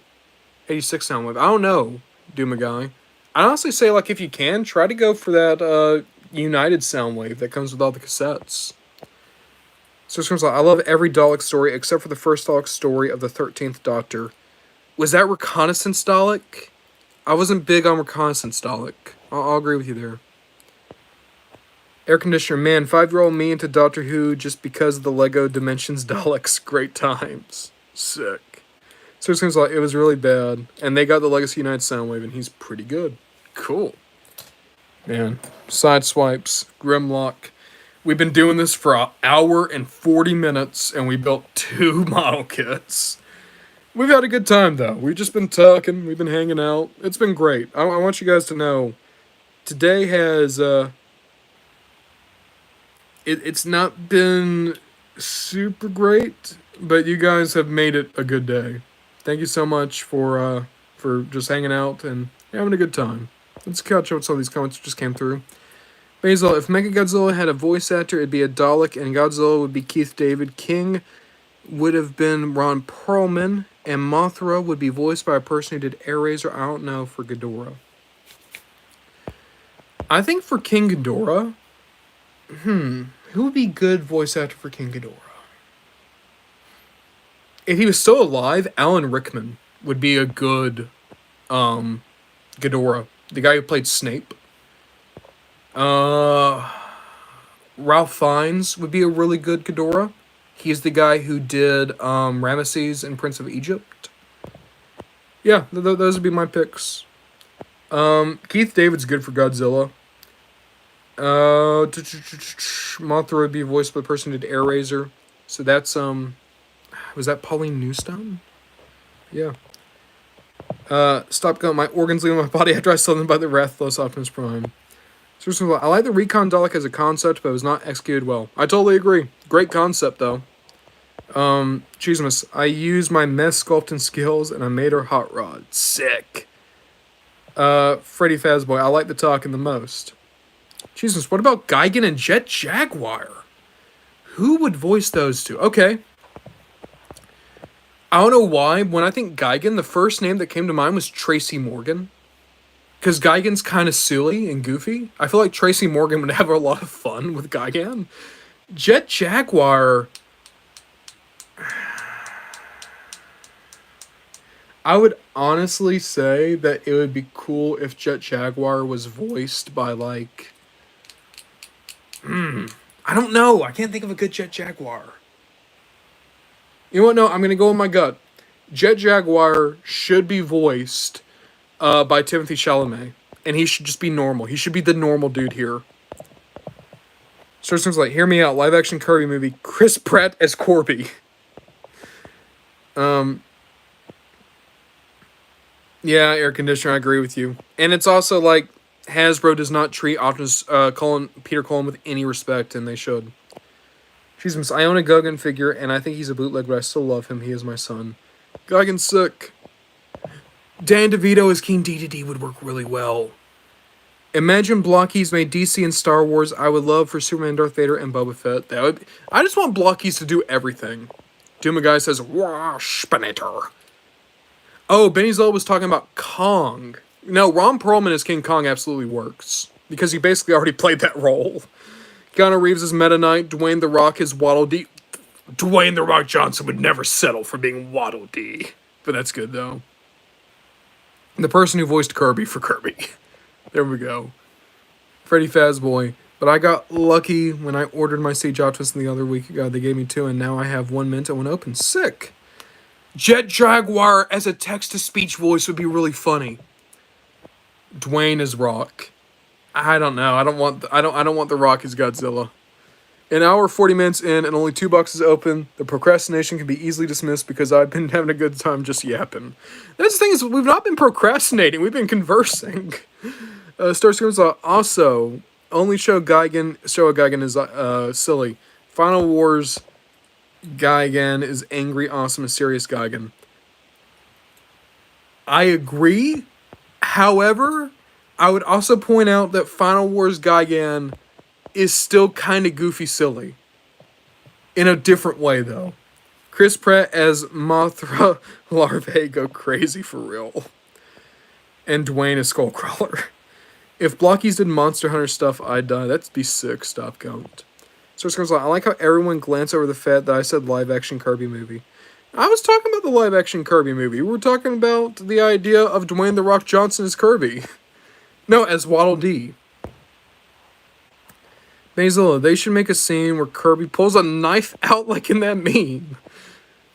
86 Soundwave. I don't know, Doom Guy. I honestly say, like, if you can, try to go for that United Soundwave that comes with all the cassettes. So it like, I love every Dalek story except for the first Dalek story of the 13th Doctor. Was that Reconnaissance Dalek? I wasn't big on Reconnaissance Dalek. I'll agree with you there. Air conditioner, man, 5-year-old me into Doctor Who just because of the Lego Dimensions Daleks. Great times. Sick. So it seems like it was really bad. And they got the Legacy United Soundwave, and he's pretty good. Cool. Man. Side swipes. Grimlock. We've been doing this for an hour and 40 minutes, and we built 2 model kits. We've had a good time, though. We've just been talking. We've been hanging out. It's been great. I want you guys to know, today has... It's not been super great, but you guys have made it a good day. Thank you so much for just hanging out and having a good time. Let's catch up with some of these comments that just came through. Basil, if Mechagodzilla had a voice actor, it'd be a Dalek, and Godzilla would be Keith David. King would have been Ron Perlman, and Mothra would be voiced by a person who did Air Razor. I don't know for Ghidorah. I think for King Ghidorah... who would be good voice actor for King Ghidorah? If he was still alive, Alan Rickman would be a good Ghidorah. The guy who played Snape. Ralph Fiennes would be a really good Ghidorah. He's the guy who did Ramesses and Prince of Egypt. Yeah, those would be my picks. Keith David's good for Godzilla. Mothra would be voiced by the person who did Air Razor. So that's, was that Pauline Newstone? Yeah. Stop going. My organs leaving my body after I saw them by the Rathalos Optimus Prime. So I like the Recon Dalek as a concept, but it was not executed well. I totally agree. Great concept, though. Cheesemas, I used my mesh sculpting skills, and I made her hot rod. Sick. Freddy Fazboy, I like the talking the most. Jesus, what about Gigan and Jet Jaguar? Who would voice those two? Okay. I don't know why. When I think Gigan, the first name that came to mind was Tracy Morgan. Because Gigan's kind of silly and goofy. I feel like Tracy Morgan would have a lot of fun with Gigan. Jet Jaguar... I would honestly say that it would be cool if Jet Jaguar was voiced by, like... I don't know. I can't think of a good Jet Jaguar. You know what? No, I'm going to go with my gut. Jet Jaguar should be voiced by Timothée Chalamet. And he should just be normal. He should be the normal dude here. So it seems like, hear me out. Live action Kirby movie. Chris Pratt as Corby. Yeah, air conditioner, I agree with you. And it's also like, Hasbro does not treat Optimus, Peter Cullen with any respect, and they should. Jesus, I own a Guggen figure, and I think he's a bootleg, but I still love him. He is my son. Guggen's sick. Dan DeVito as King D would work really well. Imagine Blokees made DC and Star Wars. I would love for Superman, Darth Vader, and Boba Fett. That would. I just want Blokees to do everything. Doom Guy says, "Wah, Spinator." Oh, Benny Zoll was talking about Kong. No, Ron Perlman as King Kong absolutely works. Because he basically already played that role. Keanu Reeves as Meta Knight. Dwayne The Rock is Waddle Dee. Dwayne The Rock Johnson would never settle for being Waddle Dee. But that's good, though. The person who voiced Kirby for Kirby. There we go. Freddy Fazboy. But I got lucky when I ordered my Siege Optimus the other week ago. They gave me 2, and now I have 1 mint and 1 open. Sick! Jet Jaguar as a text-to-speech voice would be really funny. Dwayne as Rock. I don't know. I don't want The Rock as Godzilla. An hour 40 minutes in and only 2 boxes open. The procrastination can be easily dismissed because I've been having a good time just yapping. That's the thing is we've not been procrastinating. We've been conversing. Starscream's also only show a Gigan is silly. Final Wars Gigan is angry, awesome, and serious Gigan. I agree. However, I would also point out that Final Wars Gigan is still kind of goofy silly. In a different way, though. Chris Pratt as Mothra larvae go crazy for real. And Dwayne as Skullcrawler. If Blokees did Monster Hunter stuff, I'd die. That'd be sick. Stop count. So it's I like how everyone glanced over the fact that I said live-action Kirby movie. I was talking about the live-action Kirby movie. We were talking about the idea of Dwayne "The Rock" Johnson as Kirby. No, as Waddle Dee. Basil, they should make a scene where Kirby pulls a knife out like in that meme.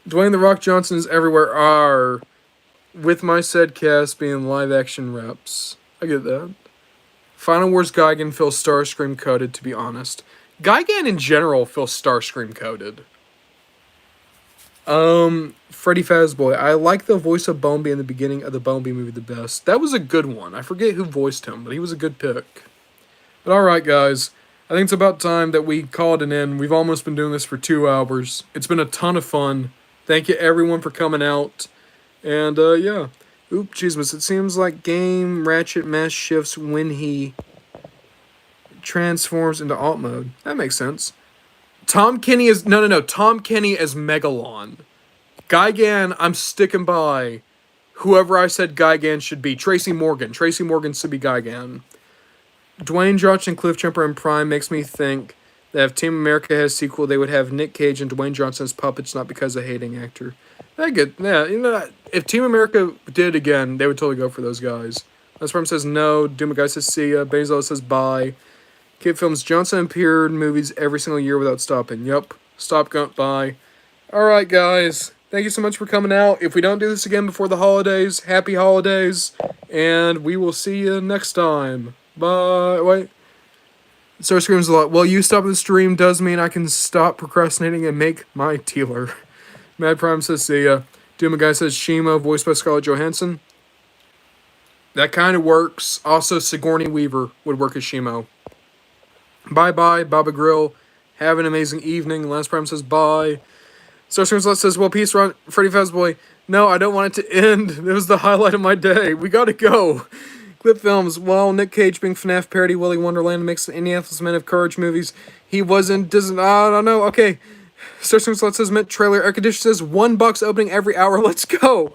Dwayne "The Rock" Johnson is everywhere. R. With my said cast being live-action reps. I get that. Final Wars Gigan feels Starscream coded, to be honest. Gigan in general feels Starscream coded. Freddy Fazboy. I like the voice of Bombi in the beginning of the Bombi movie the best. That was a good one. I forget who voiced him, but he was a good pick. But alright, guys. I think it's about time that we called it in. We've almost been doing this for 2 hours. It's been a ton of fun. Thank you, everyone, for coming out. And, yeah. Oop, Jesus. It seems like Game Ratchet Mass shifts when he transforms into alt mode. That makes sense. Tom Kenny is... No. Tom Kenny as Megalon. Gigan, I'm sticking by whoever I said Gigan should be. Tracy Morgan. Tracy Morgan should be Gigan. Dwayne Johnson, Cliffjumper, and Prime makes me think that if Team America has a sequel, they would have Nick Cage and Dwayne Johnson as puppets, not because of hating actor. I get, yeah, you know, if Team America did again, they would totally go for those guys. That's Prime says no. Doom Guy says see ya. Bezos says bye. Kid Films Johnson appeared in movies every single year without stopping. Yup. Stop, gun, bye. Alright, guys. Thank you so much for coming out. If we don't do this again before the holidays, happy holidays. And we will see you next time. Bye. Wait. Star screams a lot. Well, you stopping the stream does mean I can stop procrastinating and make my tealer. Mad Prime says see ya. Doom Guy says Shima, voiced by Scarlett Johansson. That kind of works. Also, Sigourney Weaver would work as Shimo. Bye-bye, Baba Grill. Have an amazing evening. Last Prime says bye. Star Screams says, well, peace, Ron. Freddy Fazboy. No, I don't want it to end. It was the highlight of my day. We gotta go. Clip Films. Well, Nick Cage being FNAF parody, Willy Wonderland makes the Indianapolis Men of Courage movies. He wasn't, doesn't, I don't know. Okay. Star Screams says, mint trailer. Air conditioner says, $1 opening every hour. Let's go.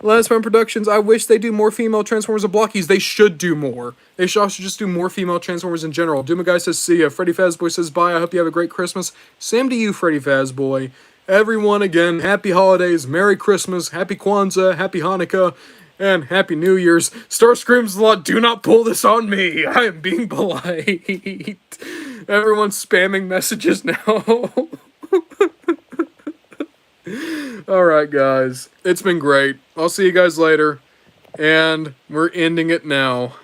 Last Prime Productions, I wish they do more female Transformers of Blockies. They should do more. They should also just do more female Transformers in general. Doom Guy says, see ya. Freddy Fazboy says, bye. I hope you have a great Christmas. Same to you, Freddy Fazboy. Everyone, again, happy holidays, Merry Christmas, Happy Kwanzaa, Happy Hanukkah, and Happy New Year's. Star Screams a lot, do not pull this on me. I am being polite. Everyone's spamming messages now. Alright, guys. It's been great. I'll see you guys later. And we're ending it now.